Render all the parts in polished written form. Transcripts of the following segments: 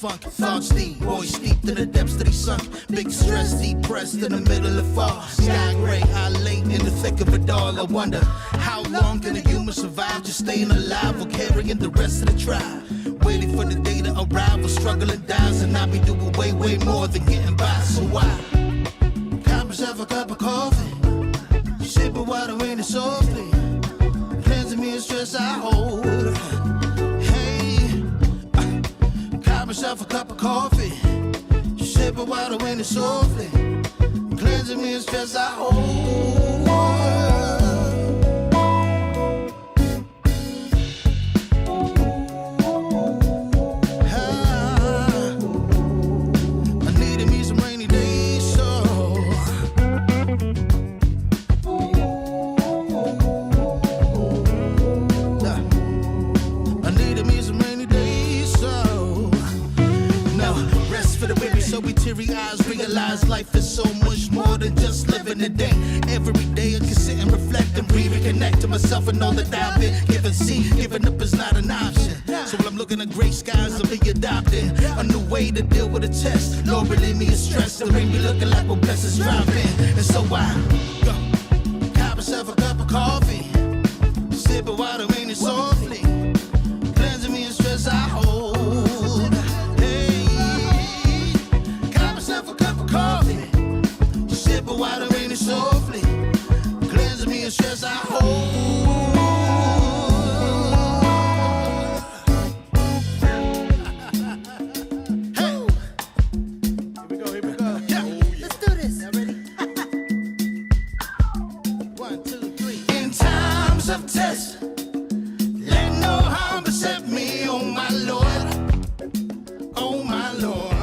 funk. Thoughts deep, boys steeped in the depths that he sunk. Big stress, depressed in the middle of fall. Sky gray, I late in the thick of it all. I wonder, how long can a human survive just staying alive or carrying the rest of the tribe? Waiting for the day to arrive or struggling dies, and I be doing way, way more than getting by. So why? Cop myself a cup of coffee, sip of water in it softly, cleansing me of stress I hold. Hey, cop myself a cup of coffee, sip of water in it softly, cleansing me of stress I hold. Life is so much more than just living a day. Every day I can sit and reflect and breathe and connect to myself and all that I've been given. See, giving up is not an option. So when I'm looking at gray skies, I'll be adopting a new way to deal with a test. Lord, relieve me of stress and bring me looking like when blessings drop in. And so I got myself a cup of coffee, sip of water in it softly, cleansing me of stress I hold. Water in it softly, cleansing me of stress I hold. Hey, here we go. Yeah, let's do this. Y'all ready? 1, 2, 3. In times of test, let no harm beset me, oh my Lord, oh my Lord.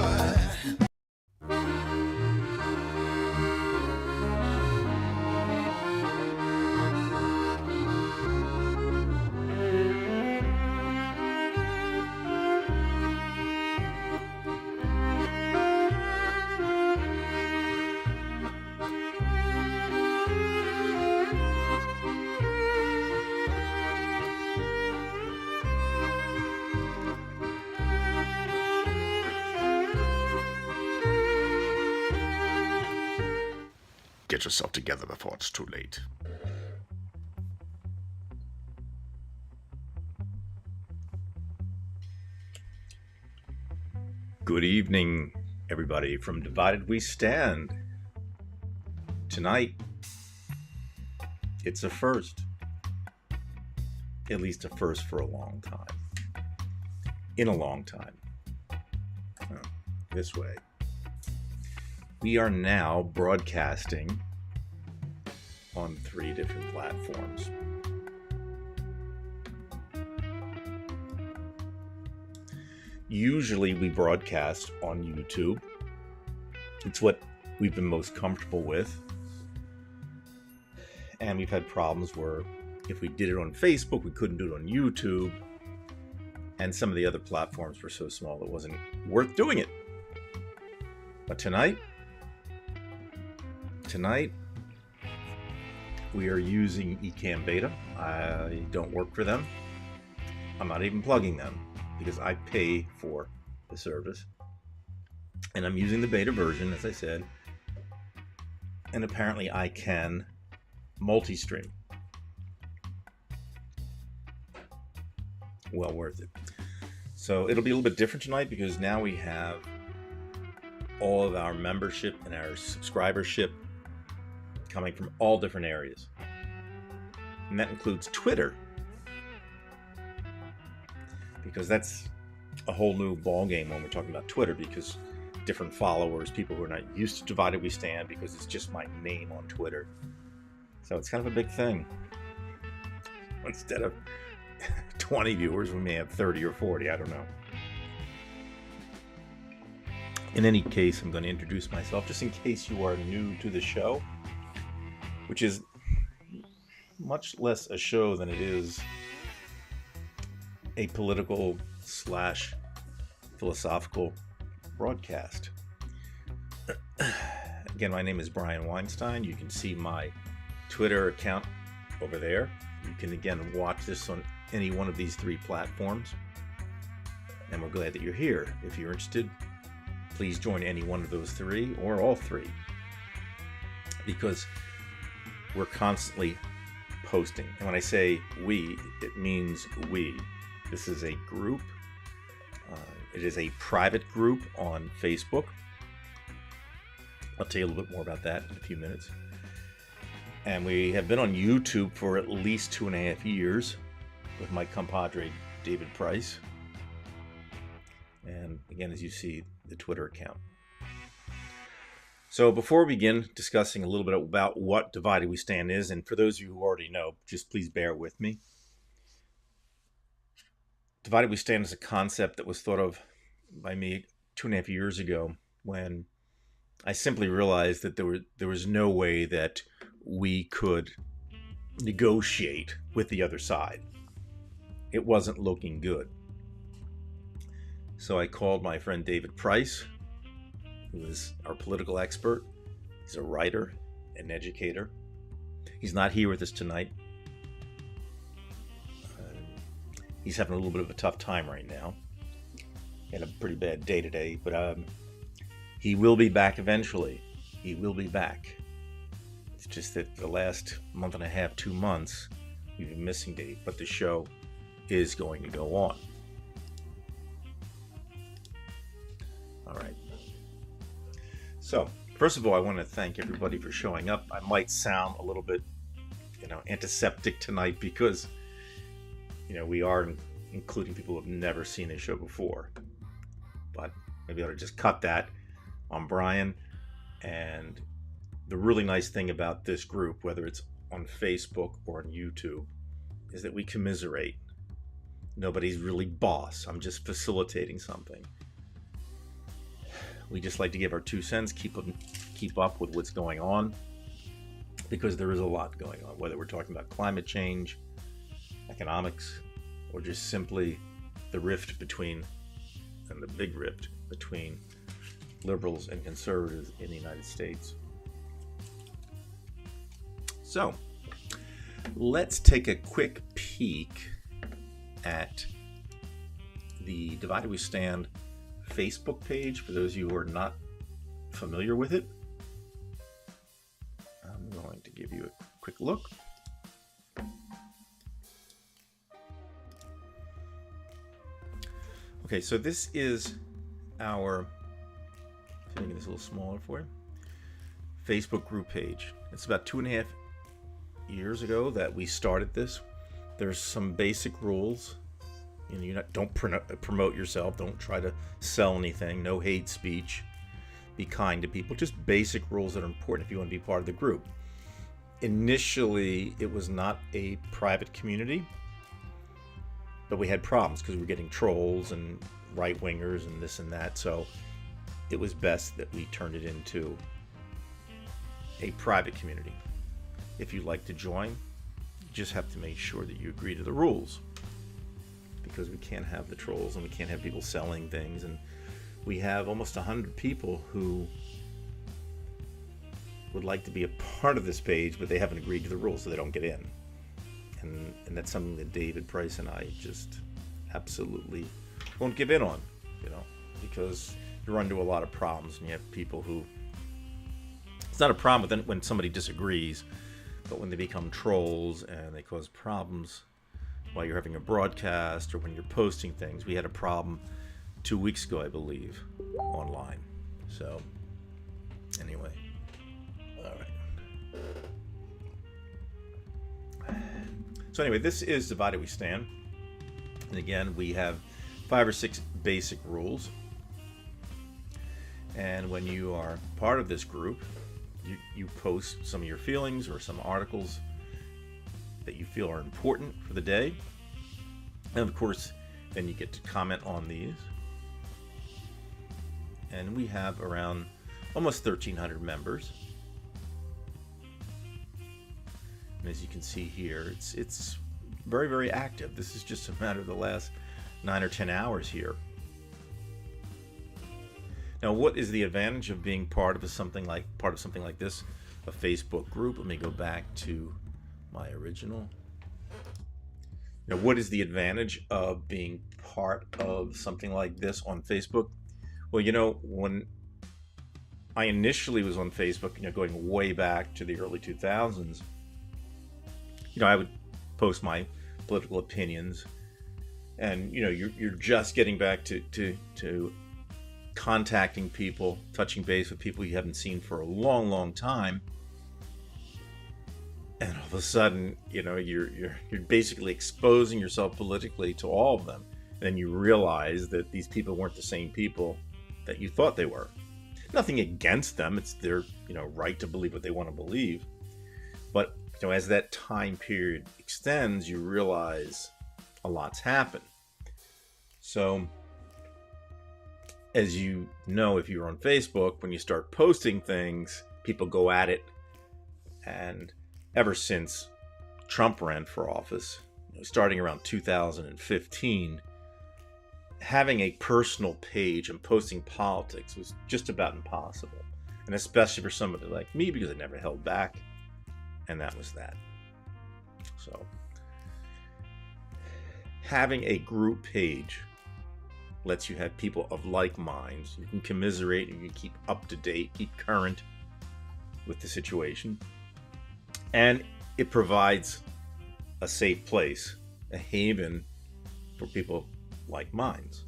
Get yourself together before it's too late. Good evening, everybody. From Divided We Stand. Tonight, it's a first. At least a first for a long time. In a long time. This way. We are now broadcasting on 3 different platforms. Usually we broadcast on YouTube. It's what we've been most comfortable with. And we've had problems where if we did it on Facebook, we couldn't do it on YouTube. And some of the other platforms were so small it wasn't worth doing it. But tonight, we are using Ecamm Beta. I don't work for them. I'm not even plugging them because I pay for the service. And I'm using the beta version, as I said. And apparently I can multi-stream. Well worth it. So it'll be a little bit different tonight because now we have all of our membership and our subscribership coming from all different areas. And that includes Twitter. Because that's a whole new ballgame when we're talking about Twitter, because different followers, people who are not used to Divided We Stand, because it's just my name on Twitter. So it's kind of a big thing. Instead of 20 viewers, we may have 30 or 40, I don't know. In any case, I'm going to introduce myself just in case you are new to the show, which is much less a show than it is a political / philosophical broadcast. Again, my name is Brian Weinstein. You can see my Twitter account over there. You can again watch this on any one of these 3 platforms. and we're glad that you're here. If you're interested, please join any one of those three or all three, because we're constantly posting. And when I say we, it means we. This is a group. It is a private group on Facebook. I'll tell you a little bit more about that in a few minutes. And we have been on YouTube for at least 2.5 years with my compadre, David Price. And again, as you see, the Twitter account. So before we begin discussing a little bit about what Divided We Stand is, and for those of you who already know, just please bear with me. Divided We Stand is a concept that was thought of by me 2.5 years ago, when I simply realized that there was no way that we could negotiate with the other side. It wasn't looking good. So I called my friend David Price, who is our political expert. He's a writer, an educator. He's not here with us tonight. He's having a little bit of a tough time right now. He had a pretty bad day today, but he will be back eventually. He will be back. It's just that the last month and a half, 2 months, we've been missing Dave, but the show is going to go on. All right. So, first of all, I want to thank everybody for showing up. I might sound a little bit, antiseptic tonight because, we are including people who have never seen this show before. But maybe I ought to just cut that. I'm Brian, and the really nice thing about this group, whether it's on Facebook or on YouTube, is that we commiserate. Nobody's really boss. I'm just facilitating something. We just like to give our 2 cents, keep up with what's going on, because there is a lot going on, whether we're talking about climate change, economics, or just simply the rift between, and the big rift between liberals and conservatives in the United States. So, let's take a quick peek at the Divided We Stand Facebook page for those of you who are not familiar with it. I'm going to give you a quick look. Okay, so this is our, making this a little smaller for you, Facebook group page. It's about 2.5 years ago that we started this. There's some basic rules. Don't promote yourself. Don't try to sell anything. No hate speech. Be kind to people. Just basic rules that are important if you want to be part of the group. Initially, it was not a private community, but we had problems because we were getting trolls and right-wingers and this and that. So it was best that we turned it into a private community. If you'd like to join, you just have to make sure that you agree to the rules, because we can't have the trolls and we can't have people selling things. And we have almost 100 people who would like to be a part of this page, but they haven't agreed to the rules, so they don't get in. And that's something that David Price and I just absolutely won't give in on, because you run into a lot of problems, and you have people who, it's not a problem when somebody disagrees, but when they become trolls and they cause problems while you're having a broadcast or when you're posting things. We had a problem 2 weeks ago, I believe, online. So, anyway. All right. So anyway, this is Divided We Stand. And again, we have 5 or 6 basic rules. And when you are part of this group, you post some of your feelings or some articles that you feel are important for the day. And of course, then you get to comment on these. And we have around almost 1,300 members. And as you can see here, it's very, very active. This is just a matter of the last 9 or 10 hours here. Now, what is the advantage of being part of something like this, a Facebook group? Let me go back to my original Now, what is the advantage of being part of something like this on Facebook? Well, when I initially was on Facebook, going way back to the early 2000s, I would post my political opinions, and you're just getting back to contacting people, touching base with people you haven't seen for a long, long time. And all of a sudden, you're basically exposing yourself politically to all of them. And then you realize that these people weren't the same people that you thought they were. Nothing against them. It's their, right to believe what they want to believe. But, as that time period extends, you realize a lot's happened. So, as you know, if you're on Facebook, when you start posting things, people go at it. And ever since Trump ran for office, starting around 2015, having a personal page and posting politics was just about impossible. And especially for somebody like me, because I never held back. And that was that. So, having a group page lets you have people of like minds. You can commiserate, you can keep up to date, keep current with the situation. And it provides a safe place, a haven for people like minds.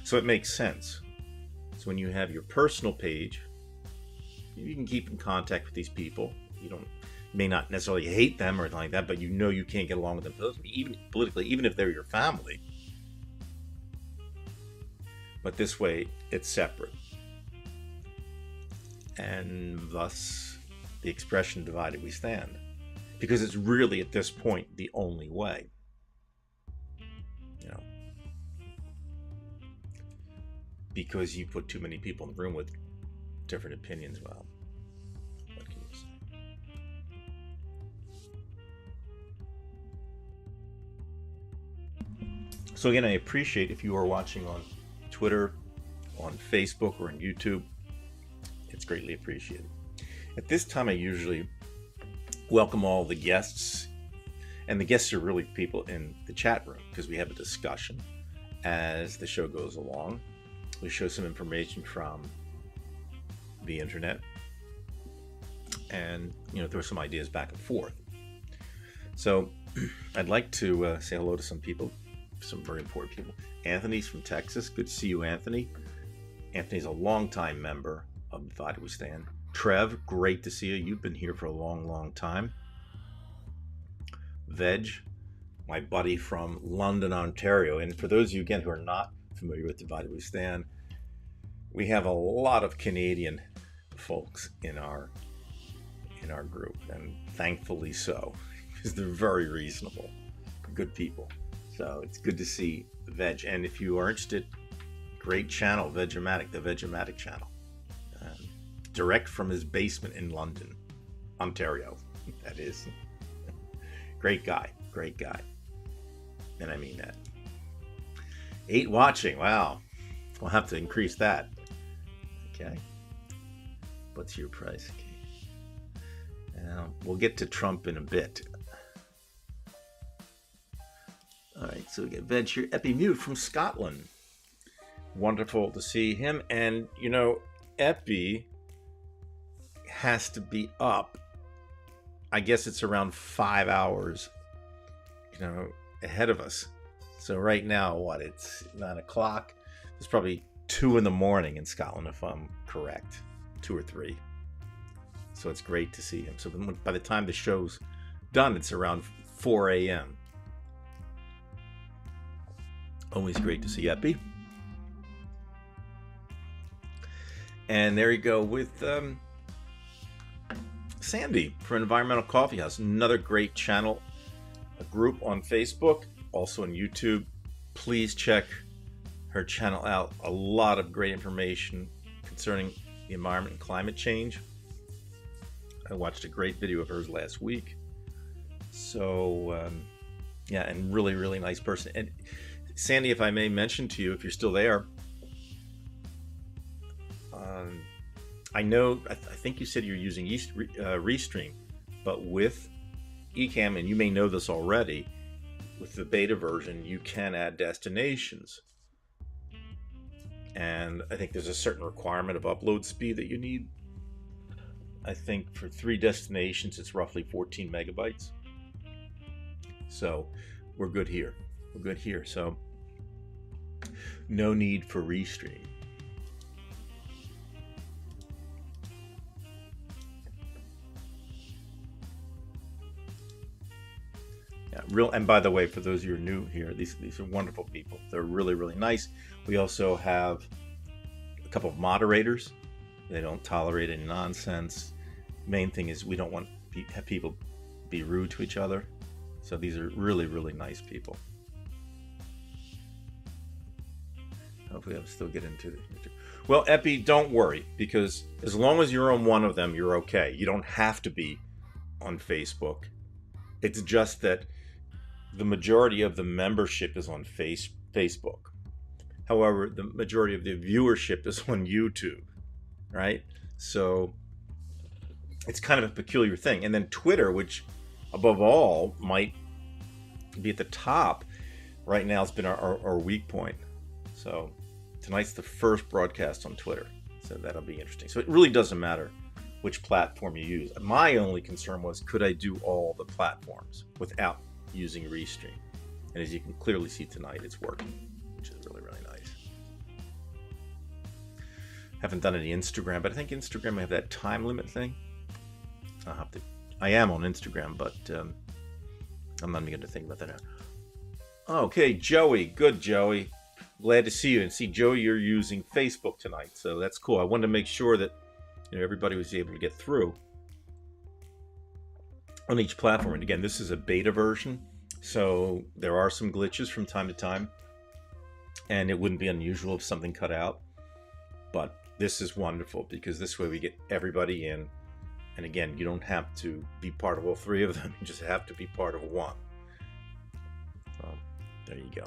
So it makes sense. So when you have your personal page, you can keep in contact with these people. You may not necessarily hate them or anything like that, but you can't get along with them even politically, even if they're your family. But this way, it's separate. And thus, the expression divided we stand. Because it's really, at this point, the only way. Because you put too many people in the room with different opinions, well, what can you say? So again, I appreciate if you are watching on Twitter, on Facebook, or on YouTube. It's greatly appreciated. At this time, I usually welcome all the guests, and the guests are really people in the chat room, because we have a discussion as the show goes along. We show some information from the internet, and throw some ideas back and forth. So I'd like to say hello to some people, some very important people. Anthony's from Texas. Good to see you, Anthony. Anthony's a longtime member of Divided We Stand. Trev, great to see you. You've been here for a long, long time. Veg, my buddy from London, Ontario. And for those of you, again, who are not familiar with Divided We Stand, we have a lot of Canadian folks in our group, and thankfully so, because they're very reasonable, good people. So it's good to see Veg. And if you are interested, great channel, Vegematic, the Vegematic channel, direct from his basement in London, Ontario. That is great guy, and I mean that. 8 watching, wow. We'll have to increase that. Okay. What's your price? Okay. Now, we'll get to Trump in a bit. All right, so we get Veg here. Epi Mute from Scotland. Wonderful to see him. And, Epi has to be up. I guess it's around 5 hours, ahead of us. So right now, it's 9 o'clock. It's probably 2 in the morning in Scotland, if I'm correct. 2 or 3. So it's great to see him. So by the time the show's done, it's around 4 a.m. Always great to see Epi. And there you go with Sandy for Environmental Coffee House. Another great channel, a group on Facebook, also on YouTube. Please check her channel out. A lot of great information concerning the environment and climate change. I watched a great video of hers last week. So, and really, really nice person. And Sandy, if I may mention to you, if you're still there, I know, I think you said you're using Restream, but with Ecamm, and you may know this already, with the beta version, you can add destinations. And I think there's a certain requirement of upload speed that you need. I think for 3 destinations, it's roughly 14 megabytes. So we're good here. We're good here. So no need for Restream. Yeah, and by the way, for those of you who are new here, these are wonderful people. They're really, really nice. We also have a couple of moderators. They don't tolerate any nonsense. Main thing is we don't want have people be rude to each other. So these are really, really nice people. Hopefully I'll still get into it. Well, Epi, don't worry, because as long as you're on one of them, you're okay. You don't have to be on Facebook. It's just that the majority of the membership is on Facebook. However, the majority of the viewership is on YouTube, right? So it's kind of a peculiar thing. And then Twitter, which above all might be at the top right now, has been our weak point. So tonight's the first broadcast on Twitter. So that'll be interesting. So it really doesn't matter which platform you use. My only concern was, could I do all the platforms without using Restream? And as you can clearly see tonight, it's working, which is really, really nice. Haven't done any Instagram, but I think Instagram may have that time limit thing. I am on Instagram, but I'm not even going to think about that now. Okay, Joey. Good, Joey. Glad to see you. And see, Joey, you're using Facebook tonight, so that's cool. I wanted to make sure that everybody was able to get through on each platform. And again, this is a beta version, so there are some glitches from time to time, and it wouldn't be unusual if something cut out. But this is wonderful because this way we get everybody in. And again, you don't have to be part of all 3 of them. You just have to be part of one. There you go.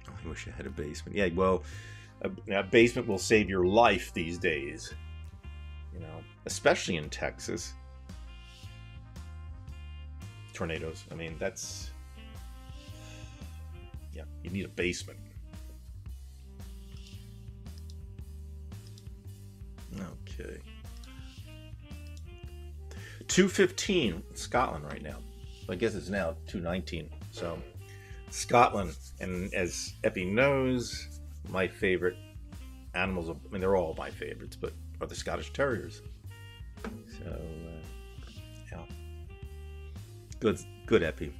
I wish I had a basement. Yeah, well, a basement will save your life these days. Especially in Texas. Tornadoes. I mean, that's... Yeah, you need a basement. Okay. 2:15 Scotland right now. I guess it's now 2:19. So Scotland, and as Epi knows, my favorite animals, I mean, they're all my favorites, but are the Scottish Terriers. So yeah, good Epi.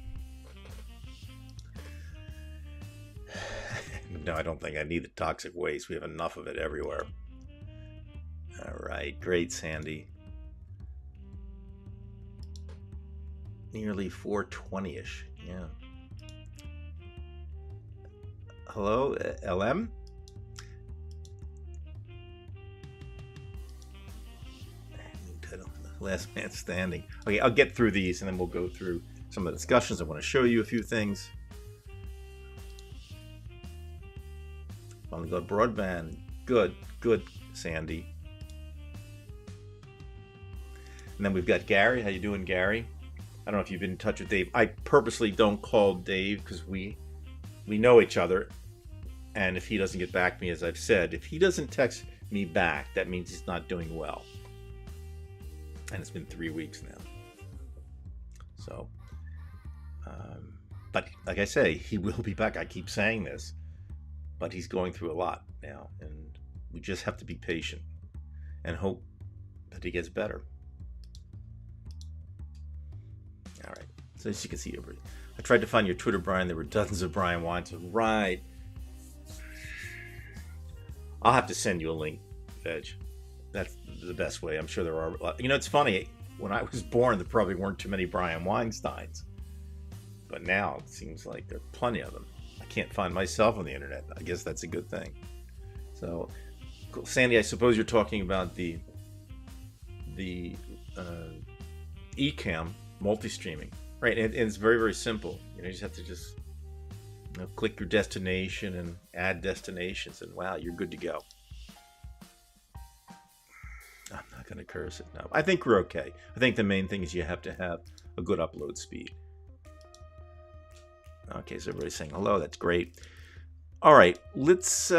No, I don't think I need the toxic waste. We have enough of it everywhere. All right, great, Sandy. Nearly 420-ish, yeah. Hello, LM? Last man standing. Okay, I'll get through these and then we'll go through some of the discussions. I want to show you a few things. Want to go broadband. Good, Sandy. And then we've got Gary. How you doing, Gary? I don't know if you've been in touch with Dave. I purposely don't call Dave because we know each other. And if he doesn't get back to me, as I've said, if he doesn't text me back, that means he's not doing well. And it's been 3 weeks now. So, but like I say, he will be back. I keep saying this, but he's going through a lot now. And we just have to be patient and hope that he gets better. All right, so as you can see, I tried to find your Twitter, Brian. There were dozens of Brian Wines. Right. I'll have to send you a link, Veg. That's the best way. I'm sure there are a lot. It's funny. When I was born, there probably weren't too many Brian Weinsteins. But now it seems like there are plenty of them. I can't find myself on the internet. I guess that's a good thing. So, cool. Sandy, I suppose you're talking about the Ecamm multi-streaming, right? And it's very, very simple. You just have to click your destination and add destinations, and wow, you're good to go. I'm not going to curse it. No, I think we're okay. I think the main thing is you have to have a good upload speed. Okay, so everybody's saying hello. That's great. All right, let's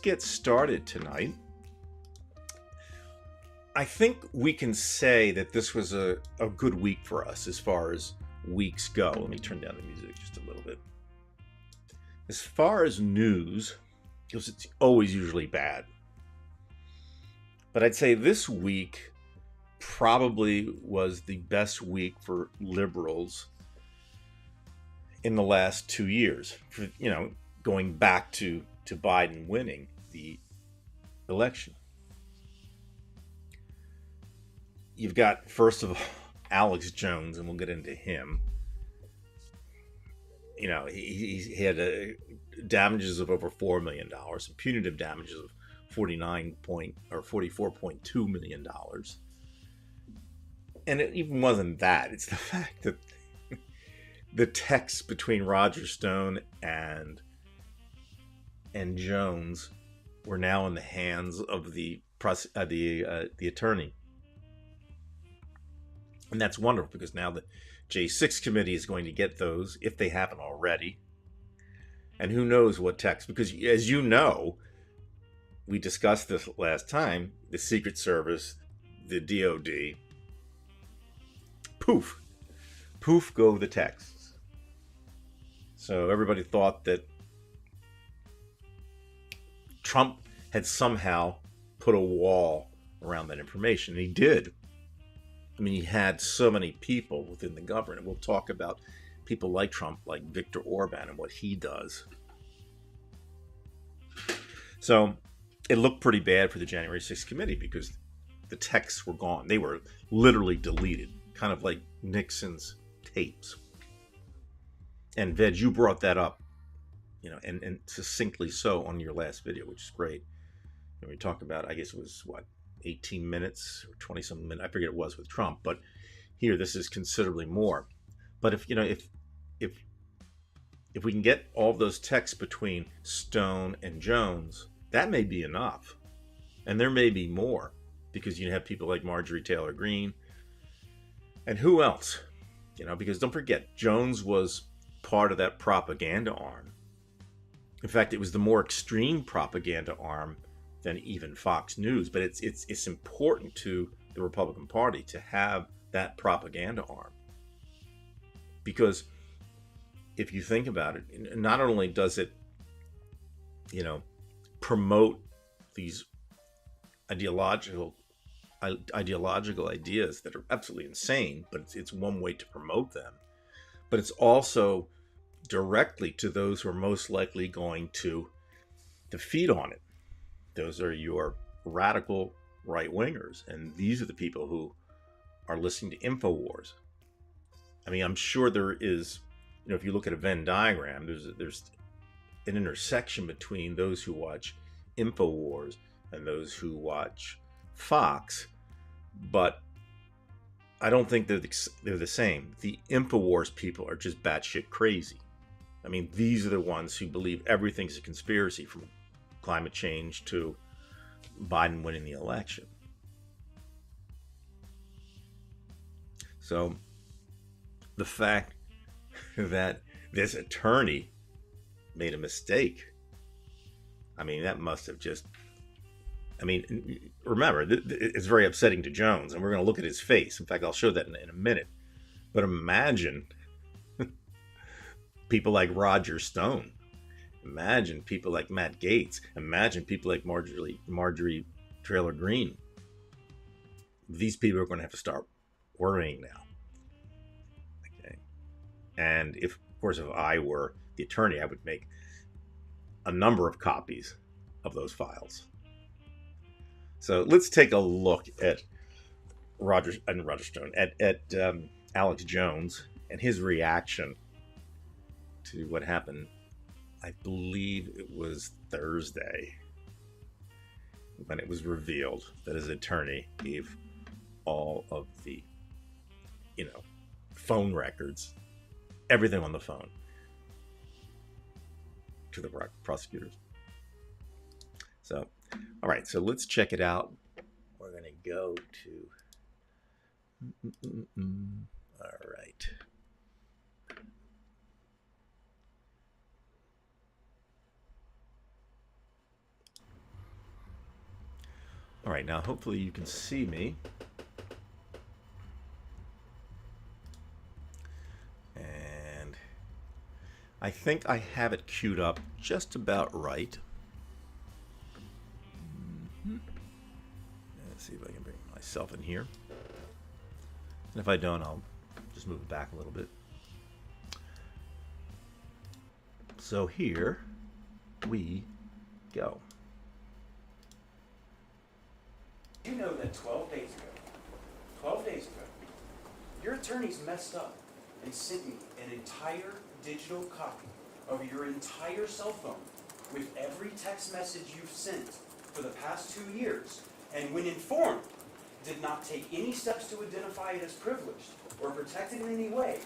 get started tonight. I think we can say that this was a good week for us as far as weeks go. Let me turn down the music just a little bit. As far as news, because it's always usually bad. But I'd say this week probably was the best week for liberals in the last 2 years. For, going back to Biden winning the election. You've got, first of all, Alex Jones, and we'll get into him. He had damages of over $4 million, and punitive damages of $44.2 million. And it even wasn't that. It's the fact that the texts between Roger Stone and Jones were now in the hands of the attorney. And that's wonderful, because now the J6 committee is going to get those, if they haven't already. And who knows what text, because as you know, we discussed this last time, the Secret Service, the DOD, poof go the texts. So everybody thought that Trump had somehow put a wall around that information, and he did. I mean, he had so many people within the government. And we'll talk about people like Trump, like Viktor Orban, and what he does. So it looked pretty bad for the January 6th committee, because the texts were gone. They were literally deleted, kind of like Nixon's tapes. And Veg, you brought that up, and succinctly so on your last video, which is great. And we talked about, I guess it was, 18 minutes or 20-something minutes. I forget it was with Trump, but here this is considerably more. But if we can get all of those texts between Stone and Jones, that may be enough. And there may be more, because you have people like Marjorie Taylor Greene. And who else? Because don't forget, Jones was part of that propaganda arm. In fact, it was the more extreme propaganda arm than even Fox News. But it's important to the Republican Party to have that propaganda arm. Because if you think about it, not only does it, promote these ideological ideas that are absolutely insane, but it's one way to promote them. But it's also directly to those who are most likely going to feed on it. Those are your radical right-wingers, and these are the people who are listening to InfoWars. I mean, I'm sure there is, if you look at a Venn diagram, there's an intersection between those who watch InfoWars and those who watch Fox, but I don't think they're the same. The InfoWars people are just batshit crazy. I mean, these are the ones who believe everything's a conspiracy, from climate change to Biden winning the election. So the fact that this attorney made a mistake, I mean, that must have just, remember, it's very upsetting to Jones, and we're going to look at his face. In fact, I'll show that in a minute. But imagine people like Roger Stone. Imagine people like Matt Gaetz. Imagine people like Marjorie Taylor Greene. These people are going to have to start worrying now. Okay. And if I were the attorney, I would make a number of copies of those files. So let's take a look at Alex Jones and his reaction to what happened. I believe it was Thursday when it was revealed that his attorney gave all of the, phone records, everything on the phone, to the prosecutors. So, all right, so let's check it out. we're going to go to... All right. All right, now hopefully you can see me. And I think I have it queued up just about right. Let's see if I can bring myself in here. And if I don't, I'll just move it back a little bit. So here we go. You know that 12 days ago, your attorneys messed up and sent me an entire digital copy of your entire cell phone with every text message you've sent for the past 2 years, and when informed, did not take any steps to identify it as privileged or protect it in any way.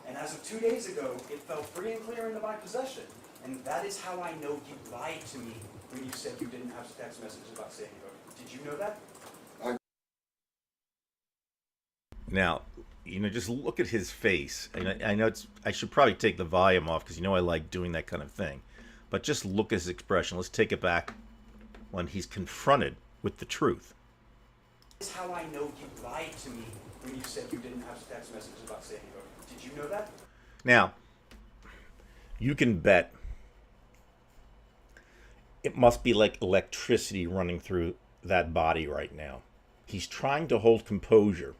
And as of 2 days ago, it fell free and clear into my possession. And that is how I know you lied to me when you said you didn't have text messages about Sandy Hook. Did you know that? Now, just look at his face. And I know I should probably take the volume off because I like doing that kind of thing. But just look at his expression. Let's take it back when he's confronted with the truth. This is how I know you lied to me when you said you didn't have text messages about Sandy Hook. Did you know that? Now, you can bet it must be like electricity running through that body right now. He's trying to hold composure.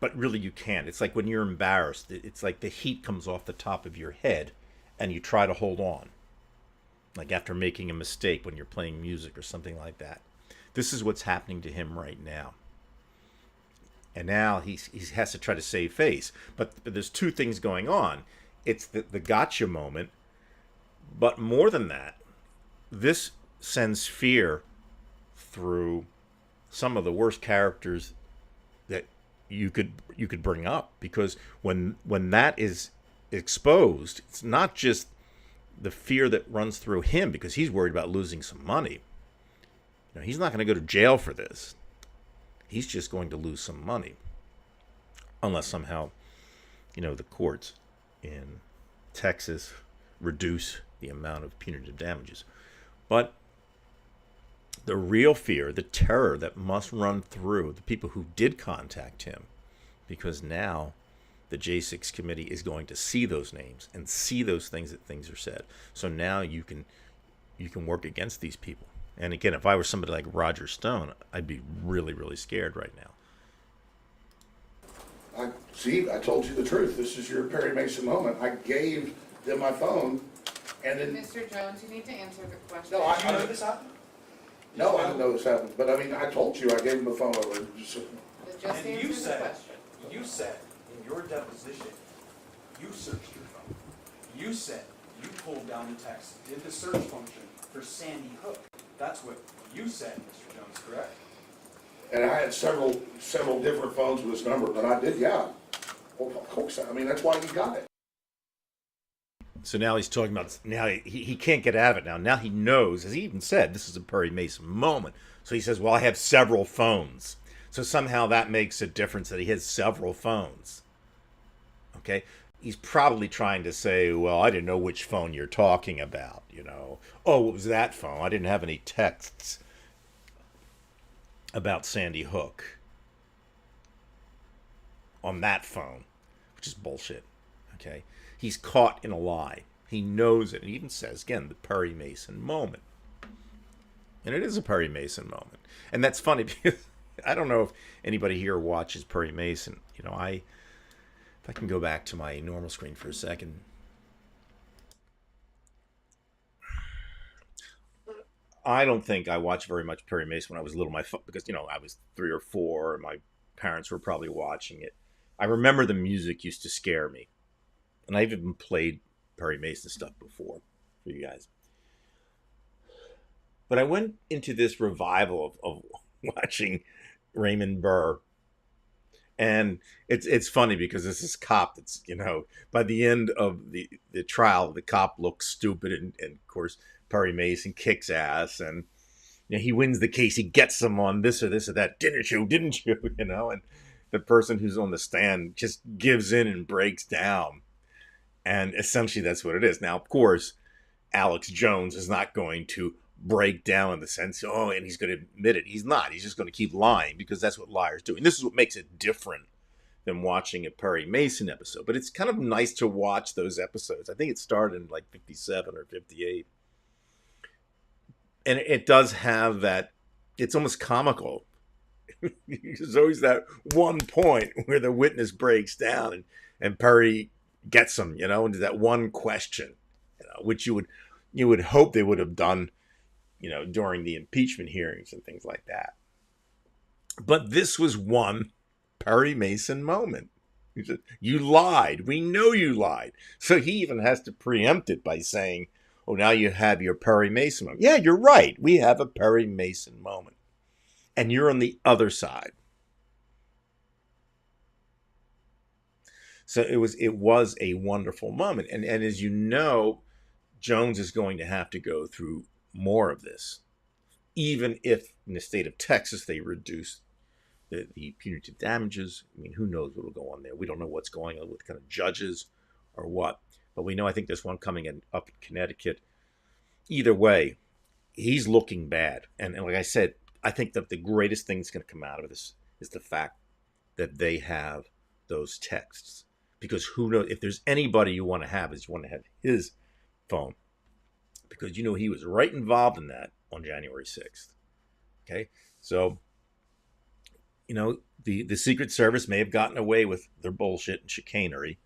But really you can't. It's like when you're embarrassed. It's like the heat comes off the top of your head and you try to hold on. Like after making a mistake when you're playing music or something like that. This is what's happening to him right now. And now he has to try to save face. But there's two things going on. It's the gotcha moment. But more than that, this sends fear through some of the worst characters that you could bring up, because when that is exposed, it's not just the fear that runs through him because he's worried about losing some money. He's not going to go to jail for this. He's just going to lose some money, unless somehow, the courts in Texas reduce the amount of punitive damages. But the real fear, the terror that must run through the people who did contact him, because now the J6 committee is going to see those names and see those things that things are said. So now you can work against these people. And again, if I were somebody like Roger Stone, I'd be really, really scared right now. I told you the truth. This is your Perry Mason moment. I gave them my phone, and then... Mr. Jones, you need to answer the question. No, Did you know this happened? No, I didn't know this happened. But, I told you I gave them the phone over. Just And answer the question. you said in your deposition, you searched your phone. You said you pulled down the text, did the search function for Sandy Hook. That's what you said, Mr. Jones, correct? And I had several different phones with this number, but I did, yeah. Well, of course, that's why you got it. So now he's talking about, now he can't get out of it now. Now he knows, as he even said, this is a Perry Mason moment. So he says, well, I have several phones. So somehow that makes a difference that he has several phones. Okay? He's probably trying to say, well, I didn't know which phone you're talking about, Oh, what was that phone? I didn't have any texts about Sandy Hook on that phone, which is bullshit. Okay? He's caught in a lie. He knows it. And he even says, again, the Perry Mason moment. And it is a Perry Mason moment. And that's funny because I don't know if anybody here watches Perry Mason. If I can go back to my normal screen for a second. I don't think I watched very much Perry Mason when I was little. Because, I was 3 or 4 and my parents were probably watching it. I remember the music used to scare me. And I've even played Perry Mason stuff before for you guys. But I went into this revival of watching Raymond Burr. And it's funny because this is cop that's, by the end of the trial, the cop looks stupid. And of course, Perry Mason kicks ass. And, you know, he wins the case, he gets them on this or that. Didn't you? You know, and the person who's on the stand just gives in and breaks down. And essentially that's what it is. Now, of course, Alex Jones is not going to break down in the sense, oh, and he's going to admit it. He's not. He's just going to keep lying because that's what liars do. And this is what makes it different than watching a Perry Mason episode. But it's kind of nice to watch those episodes. I think it started in like 57 or 58. And it does have that, it's almost comical. There's always that one point where the witness breaks down and Perry gets him, you know, into that one question, you know, which you would hope they would have done, you know, during the impeachment hearings and things like that. But this was one Perry Mason moment. He said, you lied. We know you lied. So he even has to preempt it by saying, oh, now you have your Perry Mason moment. Yeah, you're right. We have a Perry Mason moment. And you're on the other side. So it was a wonderful moment. And as you know, Jones is going to have to go through more of this. Even if in the state of Texas they reduce the punitive damages. I mean, who knows what will go on there? We don't know what's going on with kind of judges or what. But we know, I think there's one coming up in Connecticut. Either way, he's looking bad. And like I said, I think that the greatest thing that's going to come out of this is the fact that they have those texts. Because who knows, if there's anybody you want to have, is you want to have his phone. Because you know he was right involved in that on January 6th. Okay? So, you know, the Secret Service may have gotten away with their bullshit and chicanery.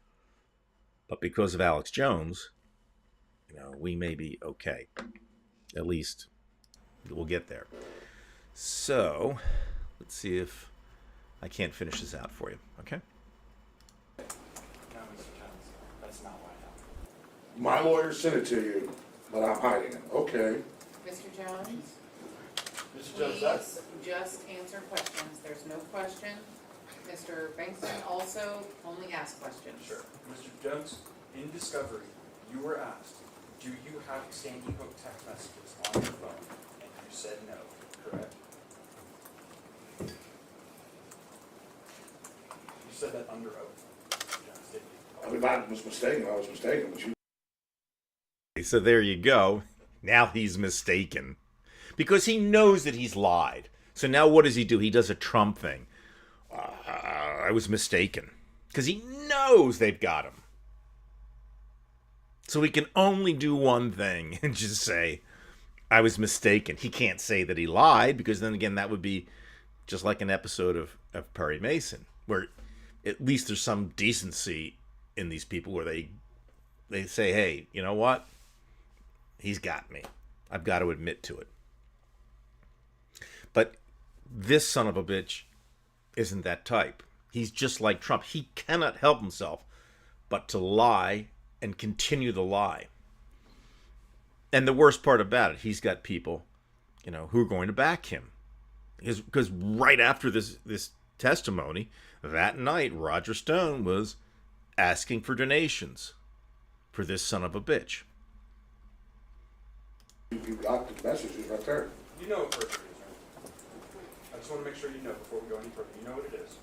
But because of Alex Jones, you know, we may be okay. At least we'll get there. So, let's see if I can't finish this out for you. Okay? No, Mr. Jones, that's not what happened. My lawyer sent it to you, but I'm hiding it. Okay. Mr. Jones, Mr. Jones, that's, please just answer questions. There's no question. Mr. Bankston also only asks questions. sure. Mr. Jones, in discovery, you were asked, do you have Sandy Hook text messages on your phone? And you said no, correct? You said that under oath, Mr. Jones, didn't you? I mean, if I was mistaken, I was mistaken, but you. So there you go. Now he's mistaken. Because he knows that he's lied. So now what does he do? He does a Trump thing. I was mistaken. Because he knows they've got him. So he can only do one thing and just say, I was mistaken. He can't say that he lied, because then again, that would be just like an episode of Perry Mason, where at least there's some decency in these people where they say, hey, you know what? He's got me. I've got to admit to it. But this son of a bitch isn't that type. He's just like Trump. He cannot help himself but to lie and continue the lie. And the worst part about it, he's got people, you know, who are going to back him. Because right after this testimony, that night, Roger Stone was asking for donations for this son of a bitch. You got the messages right there. You know what perjury is, right? I just want to make sure you know before we go any further. You know what it is.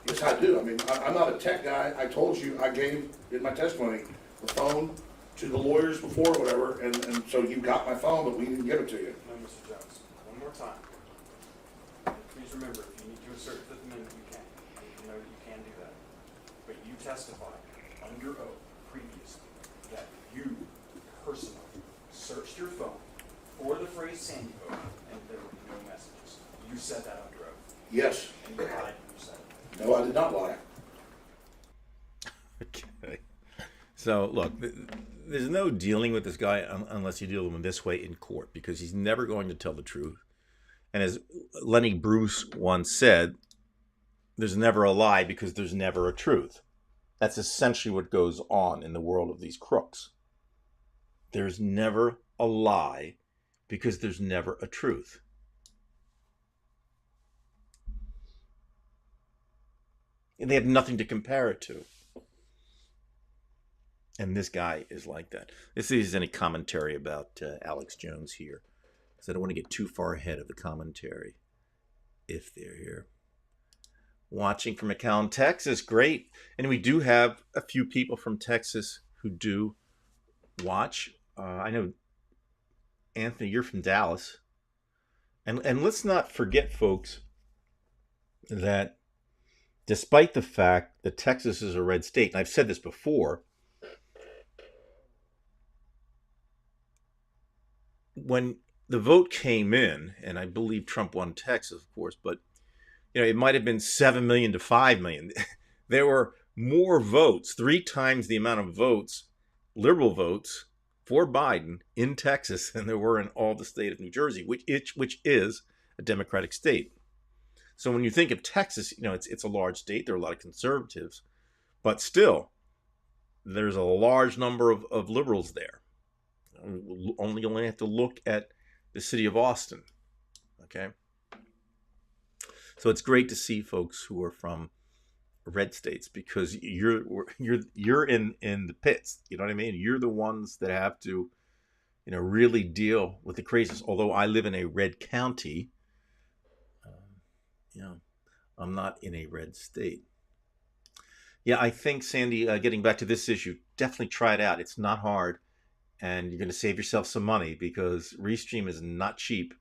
Yes, I do. I mean, I'm not a tech guy. I told you, I gave in my testimony the phone to the lawyers before, whatever, and so you got my phone, but we didn't give it to you. No, Mr. Jones. One more time. And please remember, if you need to assert Fifth Amendment, you can. You know that you can do that. But you testified under oath previously that you personally searched your phone for the phrase Sandy Hook and there were no messages. You said that under oath. Yes. And you lied when you said it. No, I did not lie. Okay. So, look, there's no dealing with this guy unless you deal with him this way in court, because he's never going to tell the truth. And as Lenny Bruce once said, there's never a lie because there's never a truth. That's essentially what goes on in the world of these crooks. There's never a lie because there's never a truth. And they have nothing to compare it to. And this guy is like that. Let's see if there's any commentary about Alex Jones here. So I don't want to get too far ahead of the commentary if they're here. Watching from McAllen, Texas, great. And we do have a few people from Texas who do watch. I know, Anthony, you're from Dallas. And let's not forget, folks, that despite the fact that Texas is a red state, and I've said this before, when the vote came in, and I believe Trump won Texas, of course, but it might have been 7 million to 5 million. There were more votes, 3 times the amount of votes, liberal votes, for Biden in Texas than there were in all the state of New Jersey, which is a Democratic state. So when you think of Texas, it's a large state. There are a lot of conservatives, but still, there's a large number of liberals there. Only have to look at the city of Austin. Okay. So it's great to see folks who are from red states, because you're in the pits. You know what I mean? You're the ones that have to, really deal with the craziness. Although I live in a red county, I'm not in a red state. Yeah, I think, Sandy, getting back to this issue, definitely try it out. It's not hard, and you're going to save yourself some money, because Restream is not cheap,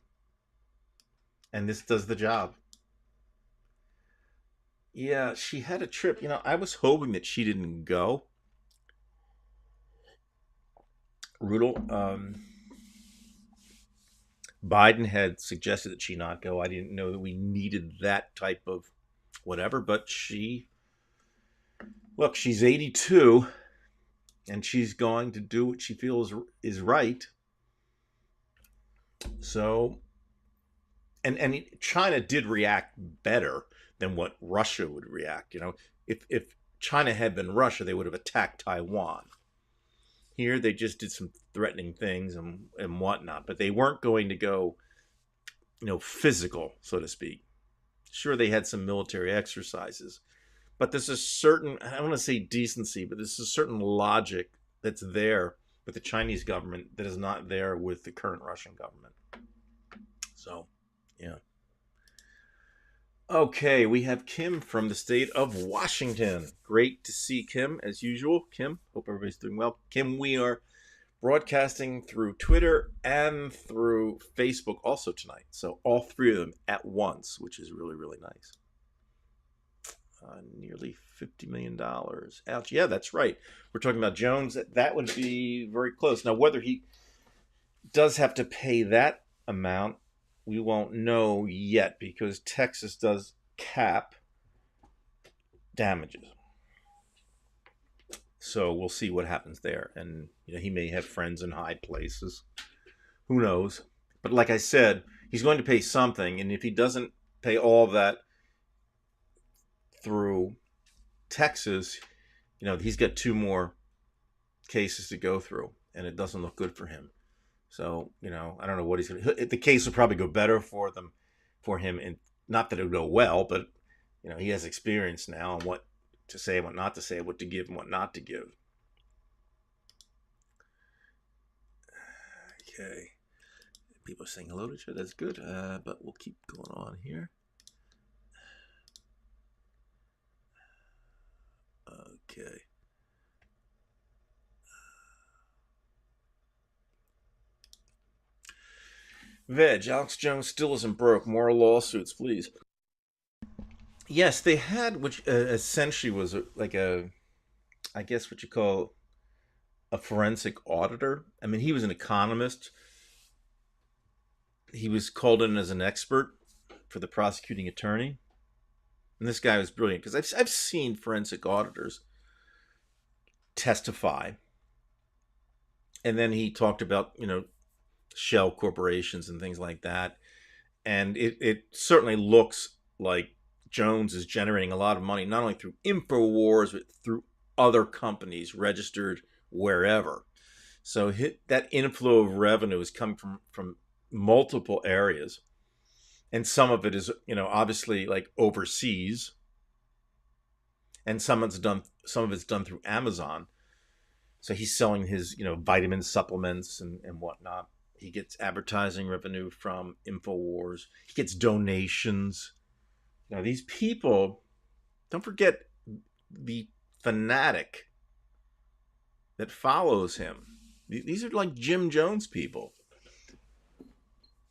and this does the job. Yeah, she had a trip. I was hoping that she didn't go. Rudel, Biden had suggested that she not go. I didn't know that we needed that type of whatever, but she's 82, and she's going to do what she feels is right. So, and China did react better than what Russia would react. If China had been Russia, they would have attacked Taiwan. Here, they just did some threatening things and whatnot, but they weren't going to go, physical, so to speak. Sure, they had some military exercises, but there's a certain, I don't want to say decency, but there's a certain logic that's there with the Chinese government that is not there with the current Russian government. So, yeah. Okay, we have Kim from the state of Washington. Great to see Kim, as usual. Kim, hope everybody's doing well. Kim, we are broadcasting through Twitter and through Facebook also tonight. So all 3 of them at once, which is really, really nice. Nearly $50 million. Ouch. Yeah, that's right. We're talking about Jones. That would be very close. Now, whether he does have to pay that amount, we won't know yet, because Texas does cap damages. So we'll see what happens there. And he may have friends in high places. Who knows? But like I said, he's going to pay something. And if he doesn't pay all of that through Texas, he's got 2 more cases to go through. And it doesn't look good for him. So, I don't know what he's going to... The case will probably go better for him. And not that it would go well, but, he has experience now on what to say and what not to say, what to give and what not to give. Okay. People are saying hello to each other. That's good. But we'll keep going on here. Okay. Alex Jones still isn't broke. More lawsuits, please. Yes, they had, which essentially was I guess what you call a forensic auditor. I mean, he was an economist. He was called in as an expert for the prosecuting attorney. And this guy was brilliant, because I've seen forensic auditors testify. And then he talked about, shell corporations and things like that. And it certainly looks like Jones is generating a lot of money, not only through InfoWars, but through other companies registered wherever. So that inflow of revenue is coming from multiple areas. And some of it is, obviously like overseas. And some of it's done through Amazon. So he's selling his, vitamin supplements and whatnot. He gets advertising revenue from InfoWars. He gets donations. Now, these people, don't forget the fanatic that follows him. These are like Jim Jones people.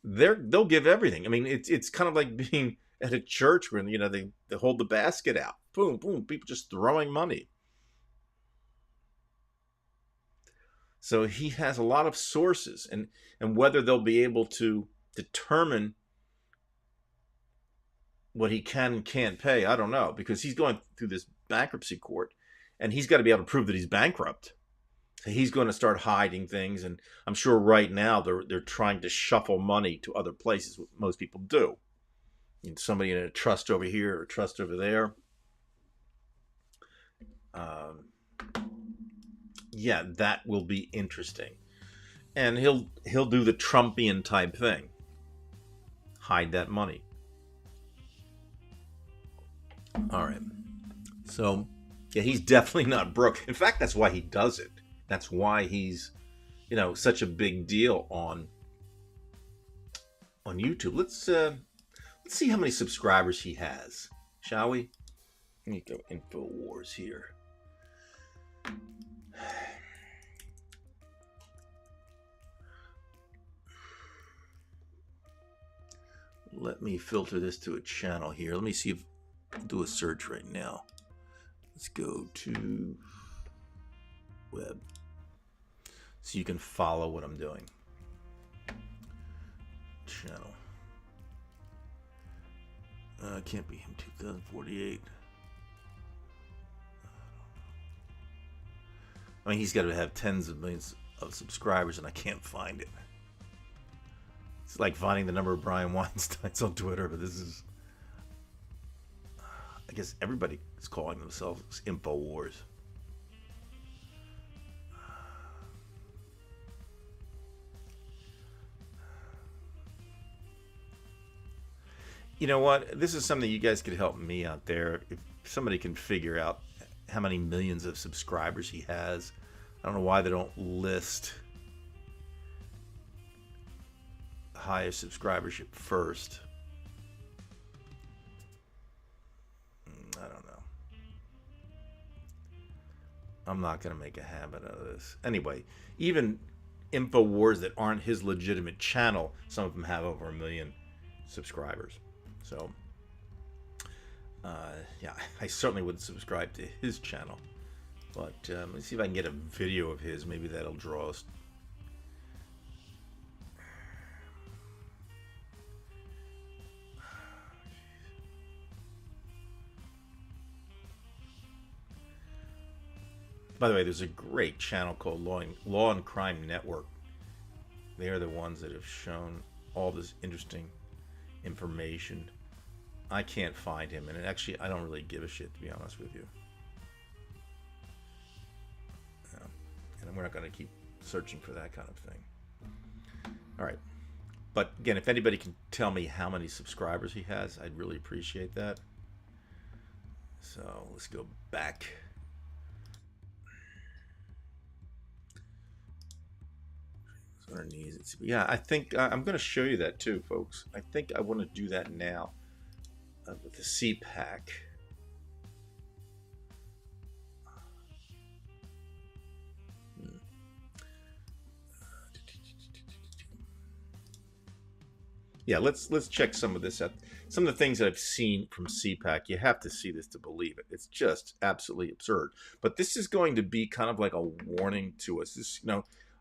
They'll give everything. I mean, it's kind of like being at a church where they hold the basket out. Boom, boom, people just throwing money. So he has a lot of sources, and whether they'll be able to determine what he can and can't pay, I don't know, because he's going through this bankruptcy court, and he's got to be able to prove that he's bankrupt. So he's going to start hiding things, and I'm sure right now they're trying to shuffle money to other places, what most people do. Somebody in a trust over here or a trust over there. Yeah, that will be interesting. And he'll do the Trumpian type thing. Hide that money. All right. So, yeah, he's definitely not broke. In fact, that's why he does it. That's why he's, such a big deal on YouTube. Let's see how many subscribers he has, shall we? Let me go InfoWars here. Let me filter this to a channel here. Let me see if do a search right now. Let's go to web so you can follow what I'm doing. Channel. Can't be him. 2048. I mean, he's got to have tens of millions of subscribers, and I can't find it. It's like finding the number of Brian Weinsteins on Twitter, but this is... I guess everybody is calling themselves InfoWars. You know what? This is something you guys could help me out there. If somebody can figure out how many millions of subscribers he has. I don't know why they don't list highest subscribership first. I don't know. I'm not going to make a habit out of this. Anyway, even InfoWars that aren't his legitimate channel, some of them have over 1 million subscribers. So, yeah, I certainly wouldn't subscribe to his channel. But let's see if I can get a video of his. Maybe that'll draw us. By the way, there's a great channel called Law and Crime Network. They are the ones that have shown all this interesting information. I can't find him, and actually, I don't really give a shit, to be honest with you. And we're not going to keep searching for that kind of thing. All right. But again, if anybody can tell me how many subscribers he has, I'd really appreciate that. So let's go back. Yeah, I think I'm going to show you that too, folks. I think I want to do that now with the CPAC. Yeah, let's check some of this out. Some of the things that I've seen from CPAC, you have to see this to believe it. It's just absolutely absurd. But this is going to be kind of like a warning to us. This,